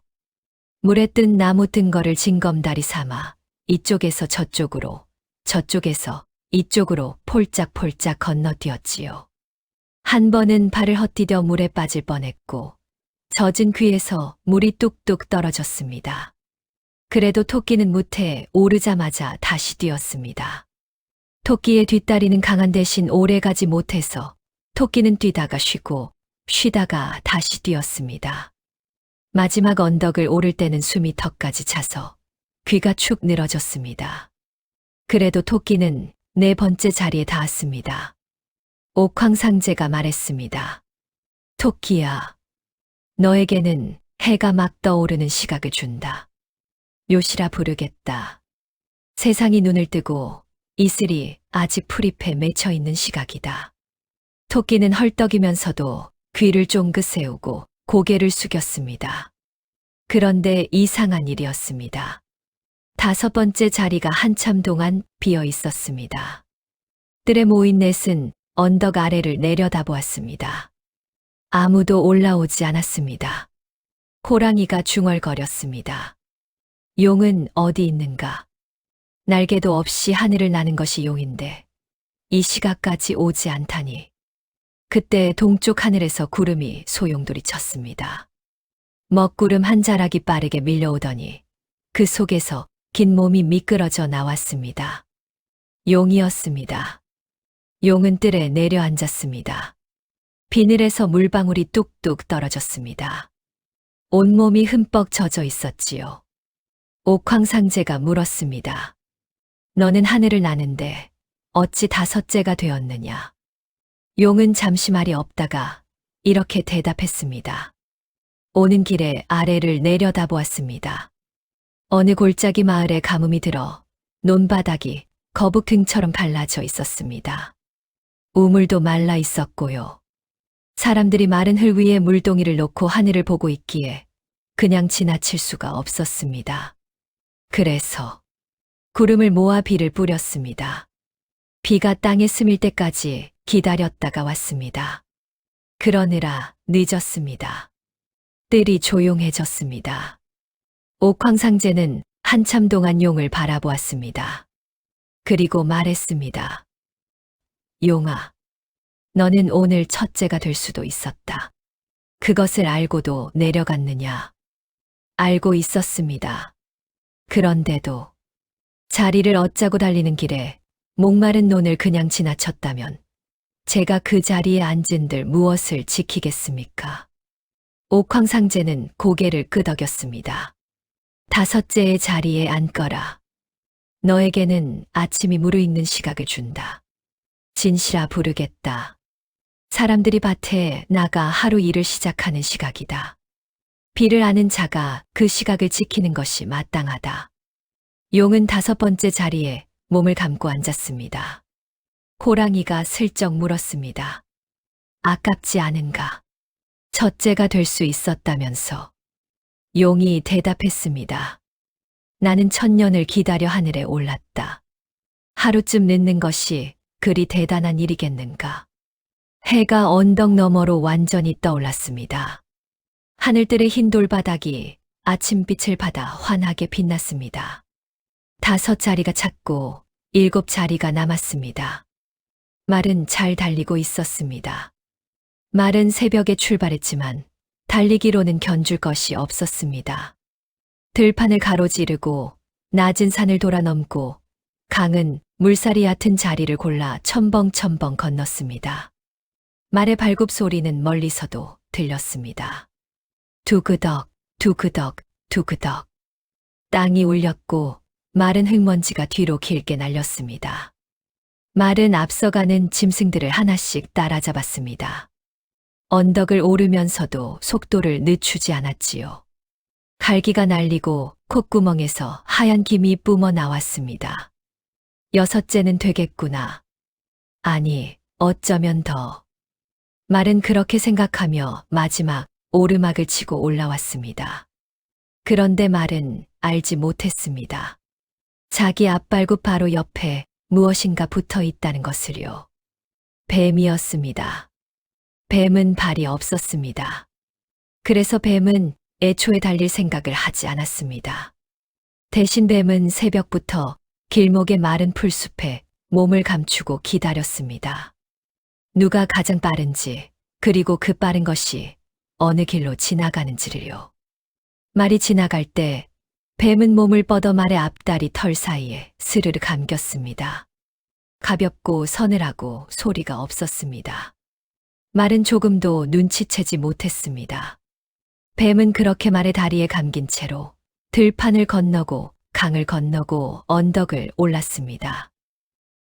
C: 물에 뜬 나무 뜬거를 징검다리 삼아 이쪽에서 저쪽으로, 저쪽에서 이쪽으로 폴짝폴짝 건너뛰었지요. 한 번은 발을 헛디뎌 물에 빠질 뻔했고 젖은 귀에서 물이 뚝뚝 떨어졌습니다. 그래도 토끼는 무태에 오르자마자 다시 뛰었습니다. 토끼의 뒷다리는 강한 대신 오래 가지 못해서 토끼는 뛰다가 쉬고 쉬다가 다시 뛰었습니다. 마지막 언덕을 오를 때는 숨이 턱까지 차서 귀가 축 늘어졌습니다. 그래도 토끼는 네 번째 자리에 닿았습니다. 옥황상제가 말했습니다. 토끼야, 너에게는 해가 막 떠오르는 시각을 준다. 묘시라 부르겠다. 세상이 눈을 뜨고 이슬이 아직 풀잎에 맺혀 있는 시각이다. 토끼는 헐떡이면서도 귀를 쫑긋 세우고 고개를 숙였습니다. 그런데 이상한 일이었습니다. 다섯 번째 자리가 한참 동안 비어 있었습니다. 뜰에 모인 넷은 언덕 아래를 내려다보았습니다. 아무도 올라오지 않았습니다. 호랑이가 중얼거렸습니다. 용은 어디 있는가? 날개도 없이 하늘을 나는 것이 용인데 이 시각까지 오지 않다니. 그때 동쪽 하늘에서 구름이 소용돌이 쳤습니다. 먹구름 한 자락이 빠르게 밀려오더니 그 속에서 긴 몸이 미끄러져 나왔습니다. 용이었습니다. 용은 뜰에 내려앉았습니다. 비늘에서 물방울이 뚝뚝 떨어졌습니다. 온몸이 흠뻑 젖어 있었지요. 옥황상제가 물었습니다. 너는 하늘을 나는데 어찌 다섯째가 되었느냐? 용은 잠시 말이 없다가 이렇게 대답했습니다. 오는 길에 아래를 내려다보았습니다. 어느 골짜기 마을에 가뭄이 들어 논바닥이 거북 등처럼 갈라져 있었습니다. 우물도 말라 있었고요. 사람들이 마른 흙 위에 물동이를 놓고 하늘을 보고 있기에 그냥 지나칠 수가 없었습니다. 그래서 구름을 모아 비를 뿌렸습니다. 비가 땅에 스밀 때까지 기다렸다가 왔습니다. 그러느라 늦었습니다. 뜰이 조용해졌습니다. 옥황상제는 한참 동안 용을 바라보았습니다. 그리고 말했습니다. 용아, 너는 오늘 첫째가 될 수도 있었다. 그것을 알고도 내려갔느냐? 알고 있었습니다. 그런데도 자리를 얻자고 달리는 길에 목마른 논을 그냥 지나쳤다면 제가 그 자리에 앉은들 무엇을 지키겠습니까? 옥황상제는 고개를 끄덕였습니다. 다섯째의 자리에 앉거라. 너에게는 아침이 무르익는 시각을 준다. 진시라 부르겠다. 사람들이 밭에 나가 하루 일을 시작하는 시각이다. 비를 아는 자가 그 시각을 지키는 것이 마땅하다. 용은 다섯 번째 자리에 몸을 감고 앉았습니다. 호랑이가 슬쩍 물었습니다. 아깝지 않은가? 첫째가 될 수 있었다면서. 용이 대답했습니다. 나는 천년을 기다려 하늘에 올랐다. 하루쯤 늦는 것이 그리 대단한 일이겠는가? 해가 언덕 너머로 완전히 떠올랐습니다. 하늘들의 흰 돌바닥이 아침빛을 받아 환하게 빛났습니다. 다섯 자리가 찼고 일곱 자리가 남았습니다. 말은 잘 달리고 있었습니다. 말은 새벽에 출발했지만 달리기로는 견줄 것이 없었습니다. 들판을 가로지르고 낮은 산을 돌아 넘고 강은 물살이 얕은 자리를 골라 첨벙첨벙 건넜습니다. 말의 발굽 소리는 멀리서도 들렸습니다. 두그덕, 두그덕, 두그덕. 땅이 울렸고 마른 흙먼지가 뒤로 길게 날렸습니다. 말은 앞서가는 짐승들을 하나씩 따라잡았습니다. 언덕을 오르면서도 속도를 늦추지 않았지요. 갈기가 날리고 콧구멍에서 하얀 김이 뿜어 나왔습니다. 여섯째는 되겠구나. 아니, 어쩌면 더. 말은 그렇게 생각하며 마지막 오르막을 치고 올라왔습니다. 그런데 말은 알지 못했습니다. 자기 앞발굽 바로 옆에 무엇인가 붙어 있다는 것을요. 뱀이었습니다. 뱀은 발이 없었습니다. 그래서 뱀은 애초에 달릴 생각을 하지 않았습니다. 대신 뱀은 새벽부터 길목의 마른 풀숲에 몸을 감추고 기다렸습니다. 누가 가장 빠른지, 그리고 그 빠른 것이 어느 길로 지나가는지를요. 말이 지나갈 때 뱀은 몸을 뻗어 말의 앞다리 털 사이에 스르르 감겼습니다. 가볍고 서늘하고 소리가 없었습니다. 말은 조금도 눈치채지 못했습니다. 뱀은 그렇게 말의 다리에 감긴 채로 들판을 건너고 강을 건너고 언덕을 올랐습니다.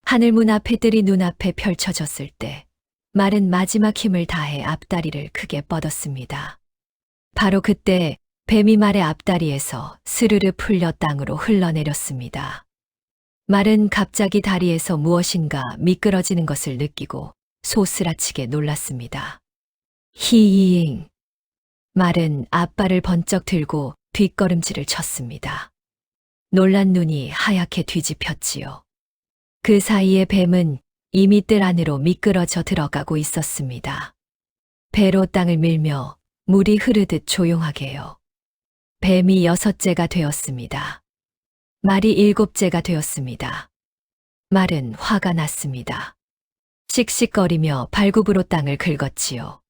C: 하늘문 앞에 뜰이 눈앞에 펼쳐졌을 때 말은 마지막 힘을 다해 앞다리를 크게 뻗었습니다. 바로 그때 뱀이 말의 앞다리에서 스르르 풀려 땅으로 흘러내렸습니다. 말은 갑자기 다리에서 무엇인가 미끄러지는 것을 느끼고 소스라치게 놀랐습니다. 히잉! 말은 앞발을 번쩍 들고 뒷걸음질을 쳤습니다. 놀란 눈이 하얗게 뒤집혔지요. 그 사이에 뱀은 이미 뜰 안으로 미끄러져 들어가고 있었습니다. 배로 땅을 밀며 물이 흐르듯 조용하게요. 뱀이 6째가 되었습니다. 말이 7째가 되었습니다. 말은 화가 났습니다. 씩씩거리며 발굽으로 땅을 긁었지요.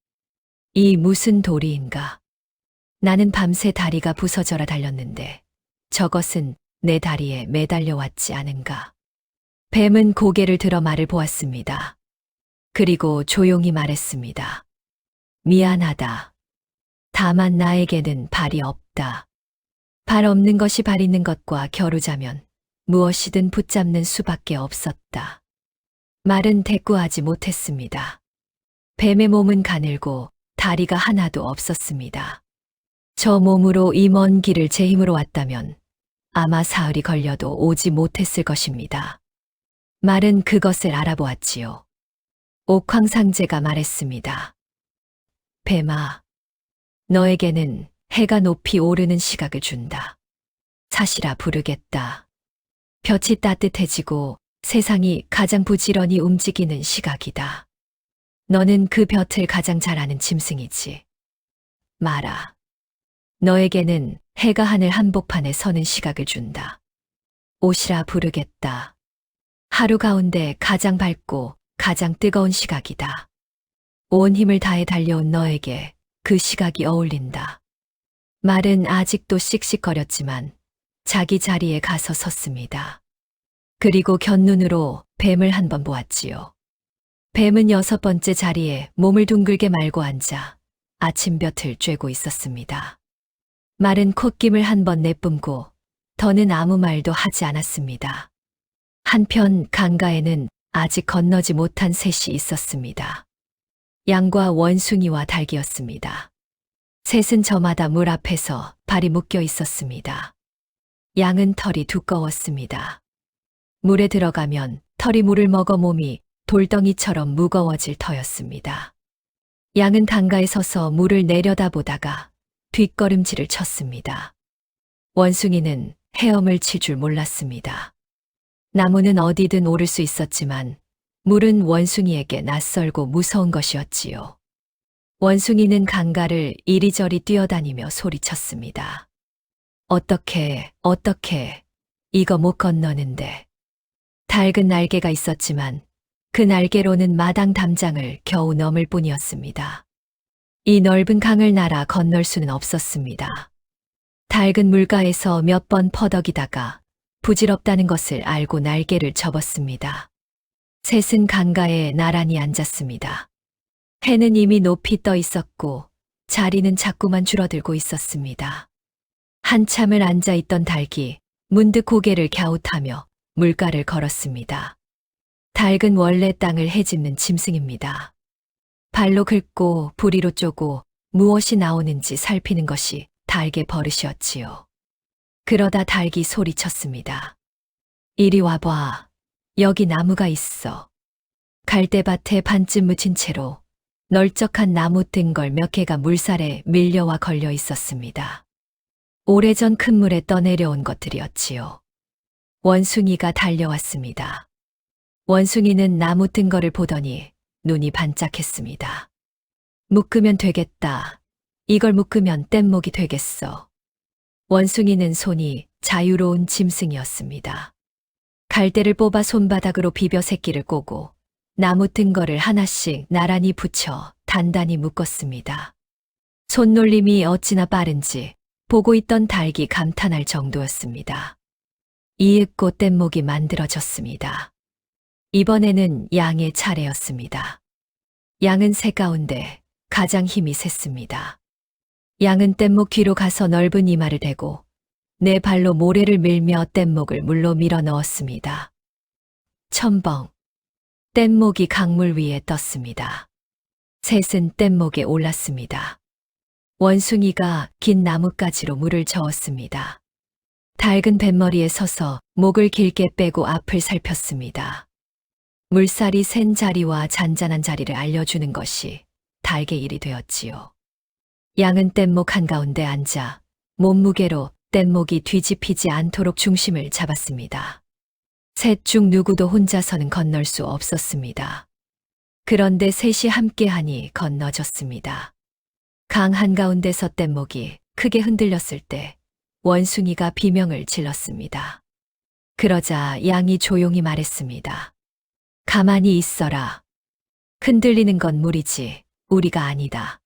C: 이 무슨 도리인가? 나는 밤새 다리가 부서져라 달렸는데 저것은 내 다리에 매달려 왔지 않은가? 뱀은 고개를 들어 말을 보았습니다. 그리고 조용히 말했습니다. 미안하다. 다만 나에게는 발이 없다. 발 없는 것이 발 있는 것과 겨루자면 무엇이든 붙잡는 수밖에 없었다. 말은 대꾸하지 못했습니다. 뱀의 몸은 가늘고 다리가 하나도 없었습니다. 저 몸으로 이 먼 길을 제 힘으로 왔다면 아마 사흘이 걸려도 오지 못했을 것입니다. 말은 그것을 알아보았지요. 옥황상제가 말했습니다. 뱀아, 너에게는 해가 높이 오르는 시각을 준다. 사시라 부르겠다. 볕이 따뜻해지고 세상이 가장 부지런히 움직이는 시각이다. 너는 그 볕을 가장 잘 아는 짐승이지. 말아. 너에게는 해가 하늘 한복판에 서는 시각을 준다. 오시라 부르겠다. 하루 가운데 가장 밝고 가장 뜨거운 시각이다. 온 힘을 다해 달려온 너에게 그 시각이 어울린다. 말은 아직도 씩씩거렸지만 자기 자리에 가서 섰습니다. 그리고 곁눈으로 뱀을 한번 보았지요. 뱀은 6번째 자리에 몸을 둥글게 말고 앉아 아침볕을 쬐고 있었습니다. 말은 콧김을 한번 내뿜고 더는 아무 말도 하지 않았습니다. 한편 강가에는 아직 건너지 못한 셋이 있었습니다. 양과 원숭이와 닭이었습니다. 셋은 저마다 물 앞에서 발이 묶여 있었습니다. 양은 털이 두꺼웠습니다. 물에 들어가면 털이 물을 먹어 몸이 돌덩이처럼 무거워질 터였습니다. 양은 강가에 서서 물을 내려다보다가 뒷걸음질을 쳤습니다. 원숭이는 헤엄을 칠 줄 몰랐습니다. 나무는 어디든 오를 수 있었지만 물은 원숭이에게 낯설고 무서운 것이었지요. 원숭이는 강가를 이리저리 뛰어다니며 소리쳤습니다. 어떻게, 이거 못 건너는데. 닭은 날개가 있었지만 그 날개로는 마당 담장을 겨우 넘을 뿐이었습니다. 이 넓은 강을 날아 건널 수는 없었습니다. 닭은 물가에서 몇 번 퍼덕이다가 부질없다는 것을 알고 날개를 접었습니다. 셋은 강가에 나란히 앉았습니다. 해는 이미 높이 떠 있었고 자리는 자꾸만 줄어들고 있었습니다. 한참을 앉아 있던 닭이 문득 고개를 갸웃하며 물가를 걸었습니다. 닭은 원래 땅을 헤집는 짐승입니다. 발로 긁고 부리로 쪼고 무엇이 나오는지 살피는 것이 닭의 버릇이었지요. 그러다 닭이 소리쳤습니다. 이리 와봐. 여기 나무가 있어. 갈대밭에 반쯤 묻힌 채로 널쩍한 나무 뜬걸 몇 개가 물살에 밀려와 걸려 있었습니다. 오래전 큰 물에 떠내려온 것들이었지요. 원숭이가 달려왔습니다. 원숭이는 나무 뜬거를 보더니 눈이 반짝했습니다. 묶으면 되겠다. 이걸 묶으면 뗏목이 되겠어. 원숭이는 손이 자유로운 짐승이었습니다. 갈대를 뽑아 손바닥으로 비벼 새끼를 꼬고 나무 뜬거를 하나씩 나란히 붙여 단단히 묶었습니다. 손놀림이 어찌나 빠른지 보고 있던 닭이 감탄할 정도였습니다. 이윽고 뗏목이 만들어졌습니다. 이번에는 양의 차례였습니다. 양은 새 가운데 가장 힘이 셌습니다. 양은 뗏목 뒤로 가서 넓은 이마를 대고 네 발로 모래를 밀며 뗏목을 물로 밀어 넣었습니다. 첨벙. 뗏목이 강물 위에 떴습니다. 셋은 뗏목에 올랐습니다. 원숭이가 긴 나뭇가지로 물을 저었습니다. 닭은 뱃머리에 서서 목을 길게 빼고 앞을 살폈습니다. 물살이 센 자리와 잔잔한 자리를 알려주는 것이 닭의 일이 되었지요. 양은 뗏목 한가운데 앉아 몸무게로 뗏목이 뒤집히지 않도록 중심을 잡았습니다. 셋 중 누구도 혼자서는 건널 수 없었습니다. 그런데 셋이 함께하니 건너졌습니다. 강 한가운데서 뗏목이 크게 흔들렸을 때 원숭이가 비명을 질렀습니다. 그러자 양이 조용히 말했습니다. 가만히 있어라. 흔들리는 건 물이지 우리가 아니다.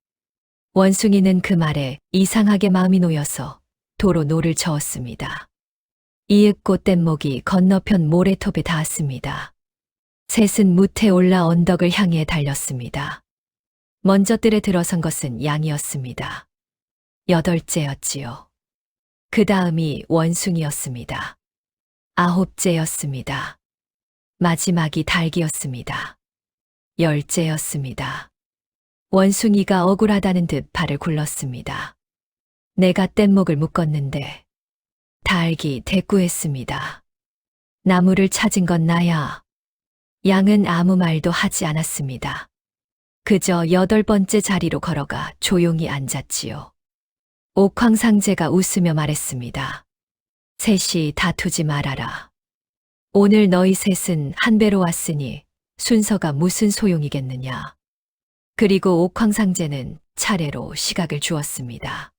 C: 원숭이는 그 말에 이상하게 마음이 놓여서 도로 노를 저었습니다. 이윽고 뗏목이 건너편 모래톱에 닿았습니다. 셋은 무태 올라 언덕을 향해 달렸습니다. 먼저 뜰에 들어선 것은 양이었습니다. 8째였지요. 그 다음이 원숭이였습니다. 9째였습니다. 마지막이 닭이었습니다. 10째였습니다. 원숭이가 억울하다는 듯 발을 굴렀습니다. 내가 뗏목을 묶었는데 닭이 대꾸했습니다. 나무를 찾은 건 나야. 양은 아무 말도 하지 않았습니다. 그저 8번째 자리로 걸어가 조용히 앉았지요. 옥황상제가 웃으며 말했습니다. 셋이 다투지 말아라. 오늘 너희 셋은 한 배로 왔으니 순서가 무슨 소용이겠느냐. 그리고 옥황상제는 차례로 시각을 주었습니다.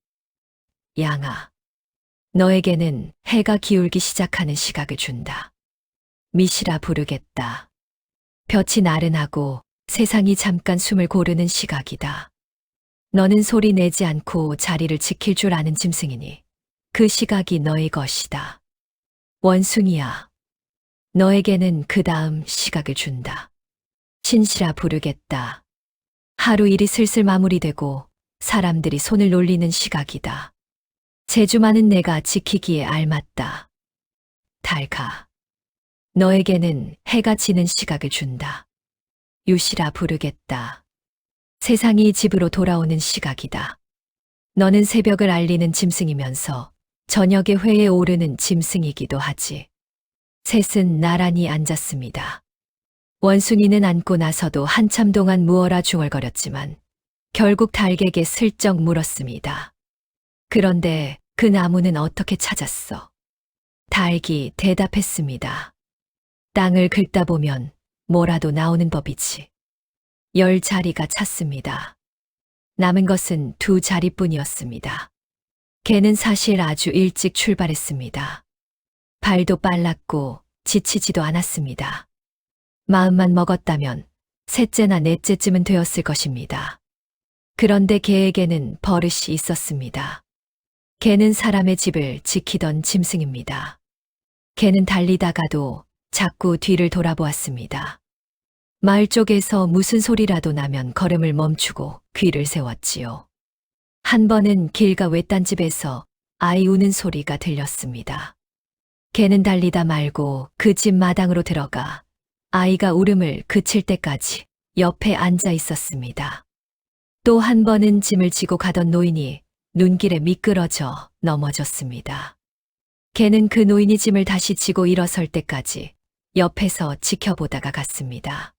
C: 양아, 너에게는 해가 기울기 시작하는 시각을 준다. 미시라 부르겠다. 볕이 나른하고 세상이 잠깐 숨을 고르는 시각이다. 너는 소리 내지 않고 자리를 지킬 줄 아는 짐승이니 그 시각이 너의 것이다. 원숭이야, 너에게는 그 다음 시각을 준다. 신시라 부르겠다. 하루 일이 슬슬 마무리되고 사람들이 손을 놀리는 시각이다. 재주 많은 내가 지키기에 알맞다. 닭아, 너에게는 해가 지는 시각을 준다. 유시라 부르겠다. 세상이 집으로 돌아오는 시각이다. 너는 새벽을 알리는 짐승이면서 저녁에 회에 오르는 짐승이기도 하지. 셋은 나란히 앉았습니다. 원숭이는 앉고 나서도 한참 동안 무어라 중얼거렸지만 결국 닭에게 슬쩍 물었습니다. 그런데 그 나무는 어떻게 찾았어? 닭이 대답했습니다. 땅을 긁다 보면 뭐라도 나오는 법이지. 10자리가 찼습니다. 남은 것은 2자리뿐이었습니다. 개는 사실 아주 일찍 출발했습니다. 발도 빨랐고 지치지도 않았습니다. 마음만 먹었다면 셋째나 넷째쯤은 되었을 것입니다. 그런데 개에게는 버릇이 있었습니다. 개는 사람의 집을 지키던 짐승입니다. 개는 달리다가도 자꾸 뒤를 돌아보았습니다. 마을 쪽에서 무슨 소리라도 나면 걸음을 멈추고 귀를 세웠지요. 한 번은 길가 외딴 집에서 아이 우는 소리가 들렸습니다. 개는 달리다 말고 그 집 마당으로 들어가 아이가 울음을 그칠 때까지 옆에 앉아 있었습니다. 또 한 번은 짐을 지고 가던 노인이 눈길에 미끄러져 넘어졌습니다. 개는 그 노인이 짐을 다시 지고 일어설 때까지 옆에서 지켜보다가 갔습니다.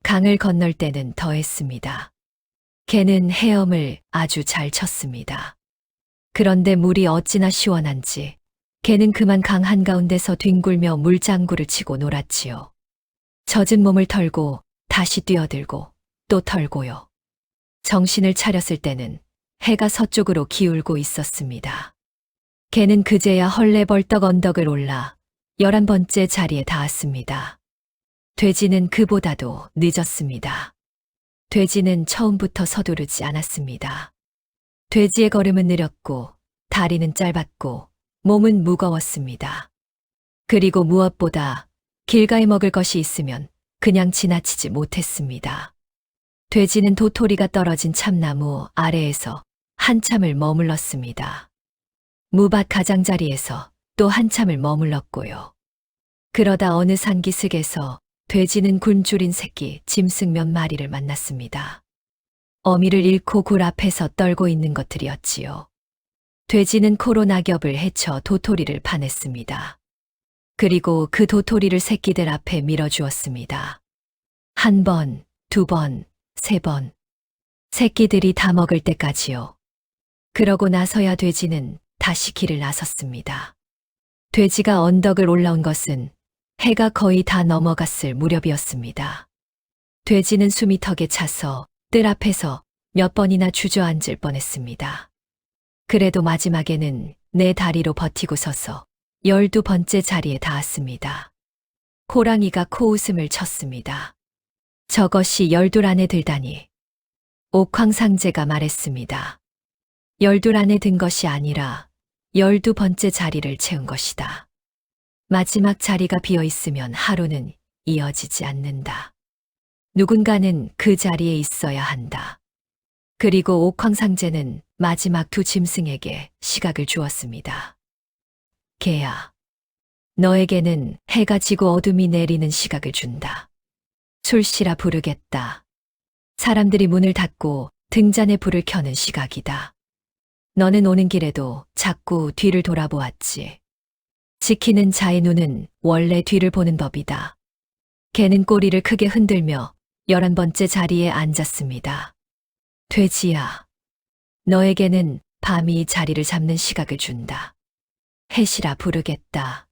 C: 강을 건널 때는 더했습니다. 개는 헤엄을 아주 잘 쳤습니다. 그런데 물이 어찌나 시원한지 개는 그만 강 한가운데서 뒹굴며 물장구를 치고 놀았지요. 젖은 몸을 털고 다시 뛰어들고 또 털고요. 정신을 차렸을 때는 해가 서쪽으로 기울고 있었습니다. 개는 그제야 헐레벌떡 언덕을 올라 11번째 자리에 닿았습니다. 돼지는 그보다도 늦었습니다. 돼지는 처음부터 서두르지 않았습니다. 돼지의 걸음은 느렸고 다리는 짧았고 몸은 무거웠습니다. 그리고 무엇보다 길가에 먹을 것이 있으면 그냥 지나치지 못했습니다. 돼지는 도토리가 떨어진 참나무 아래에서 한참을 머물렀습니다. 무밭 가장자리에서 또 한참을 머물렀고요. 그러다 어느 산기슭에서 돼지는 굶주린 새끼 짐승 몇 마리를 만났습니다. 어미를 잃고 굴 앞에서 떨고 있는 것들이었지요. 돼지는 코로 낙엽을 헤쳐 도토리를 파냈습니다. 그리고 그 도토리를 새끼들 앞에 밀어주었습니다. 한 번, 두 번, 세 번. 새끼들이 다 먹을 때까지요. 그러고 나서야 돼지는 다시 길을 나섰습니다. 돼지가 언덕을 올라온 것은 해가 거의 다 넘어갔을 무렵이었습니다. 돼지는 숨이 턱에 차서 뜰 앞에서 몇 번이나 주저앉을 뻔했습니다. 그래도 마지막에는 네 다리로 버티고 서서 12번째 자리에 닿았습니다. 호랑이가 코웃음을 쳤습니다. 저것이 12 안에 들다니. 옥황상제가 말했습니다. 12 안에 든 것이 아니라 12번째 자리를 채운 것이다. 마지막 자리가 비어 있으면 하루는 이어지지 않는다. 누군가는 그 자리에 있어야 한다. 그리고 옥황상제는 마지막 두 짐승에게 시각을 주었습니다. 개야, 너에게는 해가 지고 어둠이 내리는 시각을 준다. 술시라 부르겠다. 사람들이 문을 닫고 등잔에 불을 켜는 시각이다. 너는 오는 길에도 자꾸 뒤를 돌아보았지. 지키는 자의 눈은 원래 뒤를 보는 법이다. 개는 꼬리를 크게 흔들며 11번째 자리에 앉았습니다. 돼지야, 너에게는 밤이 자리를 잡는 시각을 준다. 해시라 부르겠다.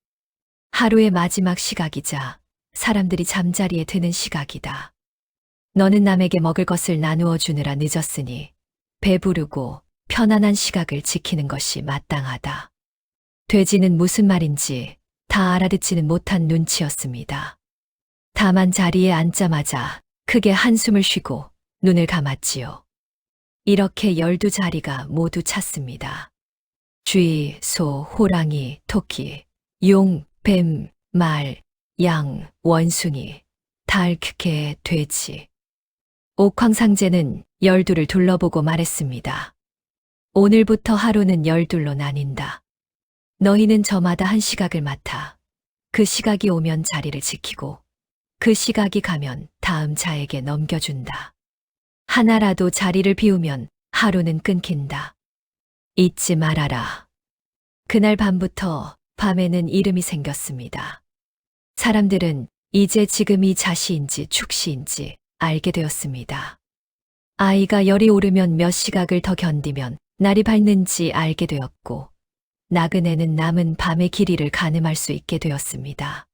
C: 하루의 마지막 시각이자 사람들이 잠자리에 드는 시각이다. 너는 남에게 먹을 것을 나누어 주느라 늦었으니 배부르고 편안한 시각을 지키는 것이 마땅하다. 돼지는 무슨 말인지 다 알아듣지는 못한 눈치였습니다. 다만 자리에 앉자마자 크게 한숨을 쉬고 눈을 감았지요. 이렇게 12자리가 모두 찼습니다. 쥐, 소, 호랑이, 토끼, 용, 뱀, 말, 양, 원숭이, 달, 개, 돼지. 옥황상제는 12를 둘러보고 말했습니다. 오늘부터 하루는 12로 나뉜다. 너희는 저마다 한 시각을 맡아 그 시각이 오면 자리를 지키고 그 시각이 가면 다음 자에게 넘겨준다. 하나라도 자리를 비우면 하루는 끊긴다. 잊지 말아라. 그날 밤부터 밤에는 이름이 생겼습니다. 사람들은 이제 지금이 자시인지 축시인지 알게 되었습니다. 아이가 열이 오르면 몇 시각을 더 견디면 날이 밝는지 알게 되었고, 나그네는 남은 밤의 길이를 가늠할 수 있게 되었습니다.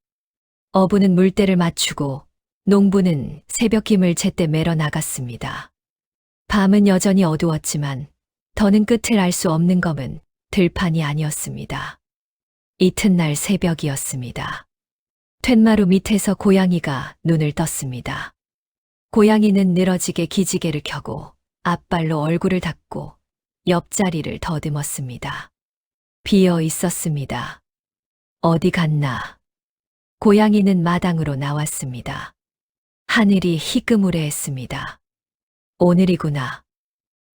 C: 어부는 물때를 맞추고 농부는 새벽 김을 제때 매러 나갔습니다. 밤은 여전히 어두웠지만 더는 끝을 알 수 없는 검은 들판이 아니었습니다. 이튿날 새벽이었습니다. 툇마루 밑에서 고양이가 눈을 떴습니다. 고양이는 늘어지게 기지개를 켜고 앞발로 얼굴을 닦고 옆자리를 더듬었습니다. 비어 있었습니다. 어디 갔나? 고양이는 마당으로 나왔습니다. 하늘이 희끄무레했습니다. 오늘이구나.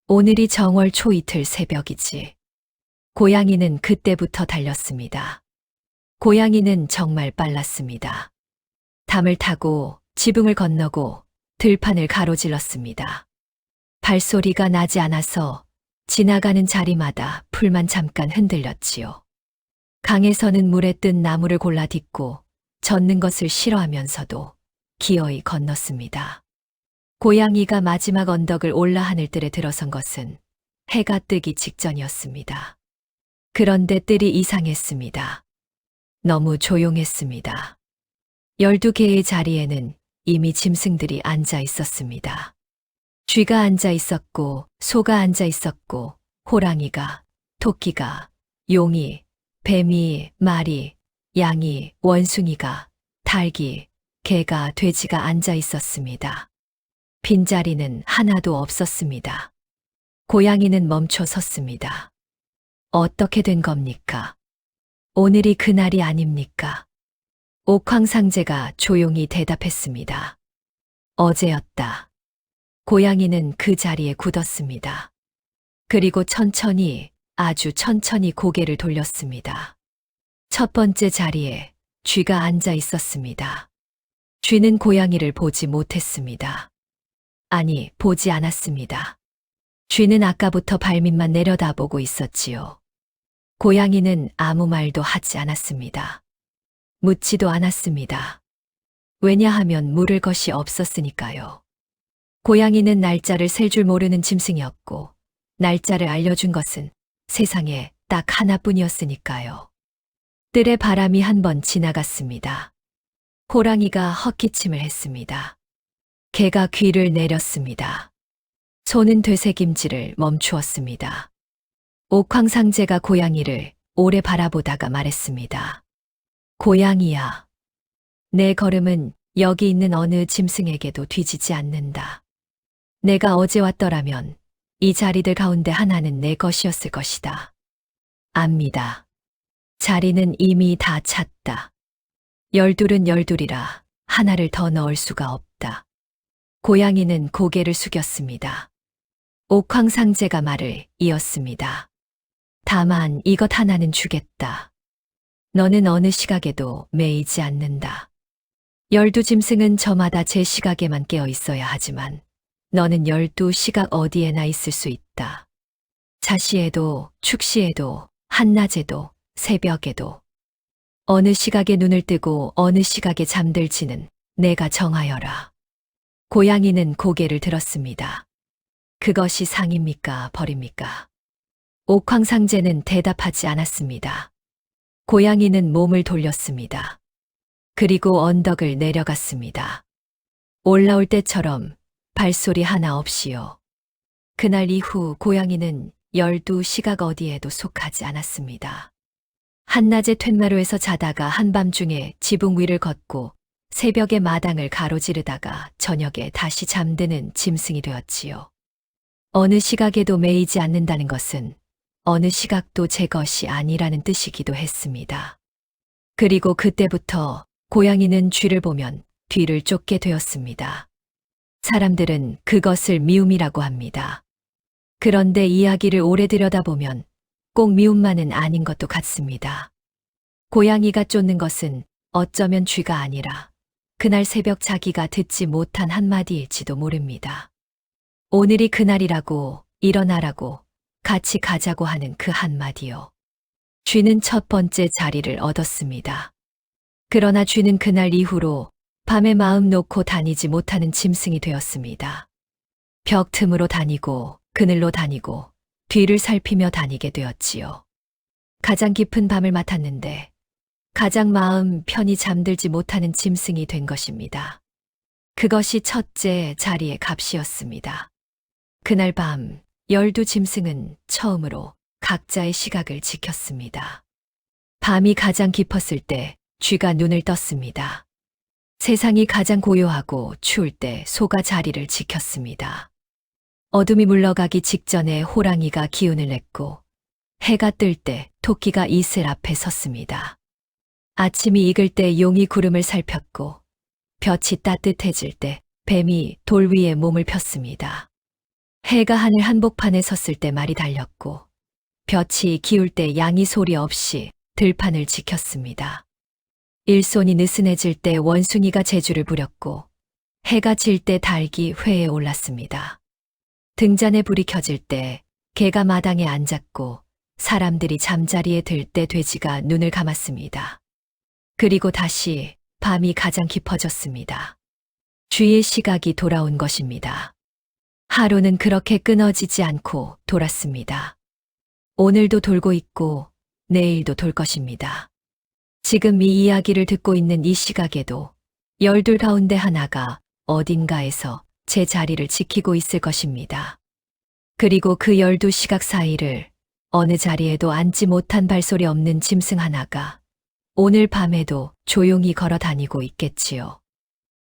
C: 오늘이 정월 초이틀 새벽이지. 고양이는 그때부터 달렸습니다. 고양이는 정말 빨랐습니다. 담을 타고 지붕을 건너고 들판을 가로질렀습니다. 발소리가 나지 않아서 지나가는 자리마다 풀만 잠깐 흔들렸지요. 강에서는 물에 뜬 나무를 골라 딛고 젖는 것을 싫어하면서도 기어이 건넜습니다. 고양이가 마지막 언덕을 올라 하늘뜰에 들어선 것은 해가 뜨기 직전이었습니다. 그런데 뜰이 이상했습니다. 너무 조용했습니다. 12개의 자리에는 이미 짐승들이 앉아 있었습니다. 쥐가 앉아 있었고, 소가 앉아 있었고, 호랑이가, 토끼가, 용이, 뱀이, 말이, 양이, 원숭이가, 닭이, 개가, 돼지가 앉아 있었습니다. 빈자리는 하나도 없었습니다. 고양이는 멈춰 섰습니다. 어떻게 된 겁니까? 오늘이 그날이 아닙니까? 옥황상제가 조용히 대답했습니다. 어제였다. 고양이는 그 자리에 굳었습니다. 그리고 천천히, 아주 천천히 고개를 돌렸습니다. 첫 번째 자리에 쥐가 앉아 있었습니다. 쥐는 고양이를 보지 못했습니다. 아니, 보지 않았습니다. 쥐는 아까부터 발밑만 내려다보고 있었지요. 고양이는 아무 말도 하지 않았습니다. 묻지도 않았습니다. 왜냐하면 물을 것이 없었으니까요. 고양이는 날짜를 셀 줄 모르는 짐승이었고, 날짜를 알려준 것은 세상에 딱 하나뿐이었으니까요. 뜰에 바람이 한 번 지나갔습니다. 호랑이가 헛기침을 했습니다. 개가 귀를 내렸습니다. 소는 되새김질을 멈추었습니다. 옥황상제가 고양이를 오래 바라보다가 말했습니다. 고양이야, 내 걸음은 여기 있는 어느 짐승에게도 뒤지지 않는다. 내가 어제 왔더라면 이 자리들 가운데 하나는 내 것이었을 것이다. 압니다. 자리는 이미 다 찼다. 12은 12이라 하나를 더 넣을 수가 없다. 고양이는 고개를 숙였습니다. 옥황상제가 말을 이었습니다. 다만 이것 하나는 주겠다. 너는 어느 시각에도 매이지 않는다. 12짐승은 저마다 제 시각에만 깨어 있어야 하지만 너는 12시각 어디에나 있을 수 있다. 자시에도, 축시에도, 한낮에도, 새벽에도. 어느 시각에 눈을 뜨고 어느 시각에 잠들지는 내가 정하여라. 고양이는 고개를 들었습니다. 그것이 상입니까, 벌입니까? 옥황상제는 대답하지 않았습니다. 고양이는 몸을 돌렸습니다. 그리고 언덕을 내려갔습니다. 올라올 때처럼 발소리 하나 없이요. 그날 이후 고양이는 12시각 어디에도 속하지 않았습니다. 한낮에 툇마루에서 자다가 한밤중에 지붕 위를 걷고 새벽에 마당을 가로지르다가 저녁에 다시 잠드는 짐승이 되었지요. 어느 시각에도 매이지 않는다는 것은 어느 시각도 제 것이 아니라는 뜻이기도 했습니다. 그리고 그때부터 고양이는 쥐를 보면 뒤를 쫓게 되었습니다. 사람들은 그것을 미움이라고 합니다. 그런데 이야기를 오래 들여다보면 꼭 미움만은 아닌 것도 같습니다. 고양이가 쫓는 것은 어쩌면 쥐가 아니라 그날 새벽 자기가 듣지 못한 한마디일지도 모릅니다. 오늘이 그날이라고, 일어나라고, 같이 가자고 하는 그 한마디요. 쥐는 첫 번째 자리를 얻었습니다. 그러나 쥐는 그날 이후로 밤에 마음 놓고 다니지 못하는 짐승이 되었습니다. 벽 틈으로 다니고 그늘로 다니고 뒤를 살피며 다니게 되었지요. 가장 깊은 밤을 맡았는데 가장 마음 편히 잠들지 못하는 짐승이 된 것입니다. 그것이 첫째 자리의 값이었습니다. 그날 밤 12짐승은 처음으로 각자의 시각을 지켰습니다. 밤이 가장 깊었을 때 쥐가 눈을 떴습니다. 세상이 가장 고요하고 추울 때 소가 자리를 지켰습니다. 어둠이 물러가기 직전에 호랑이가 기운을 냈고 해가 뜰 때 토끼가 이슬 앞에 섰습니다. 아침이 익을 때 용이 구름을 살폈고 볕이 따뜻해질 때 뱀이 돌 위에 몸을 폈습니다. 해가 하늘 한복판에 섰을 때 말이 달렸고 볕이 기울 때 양이 소리 없이 들판을 지켰습니다. 일손이 느슨해질 때 원숭이가 제주를 부렸고 해가 질 때 닭이 회에 올랐습니다. 등잔에 불이 켜질 때 개가 마당에 앉았고 사람들이 잠자리에 들 때 돼지가 눈을 감았습니다. 그리고 다시 밤이 가장 깊어졌습니다. 주의 시각이 돌아온 것입니다. 하루는 그렇게 끊어지지 않고 돌았습니다. 오늘도 돌고 있고 내일도 돌 것입니다. 지금 이 이야기를 듣고 있는 이 시각에도 12 가운데 하나가 어딘가에서 제 자리를 지키고 있을 것입니다. 그리고 그 12 시각 사이를 어느 자리에도 앉지 못한 발소리 없는 짐승 하나가 오늘 밤에도 조용히 걸어 다니고 있겠지요.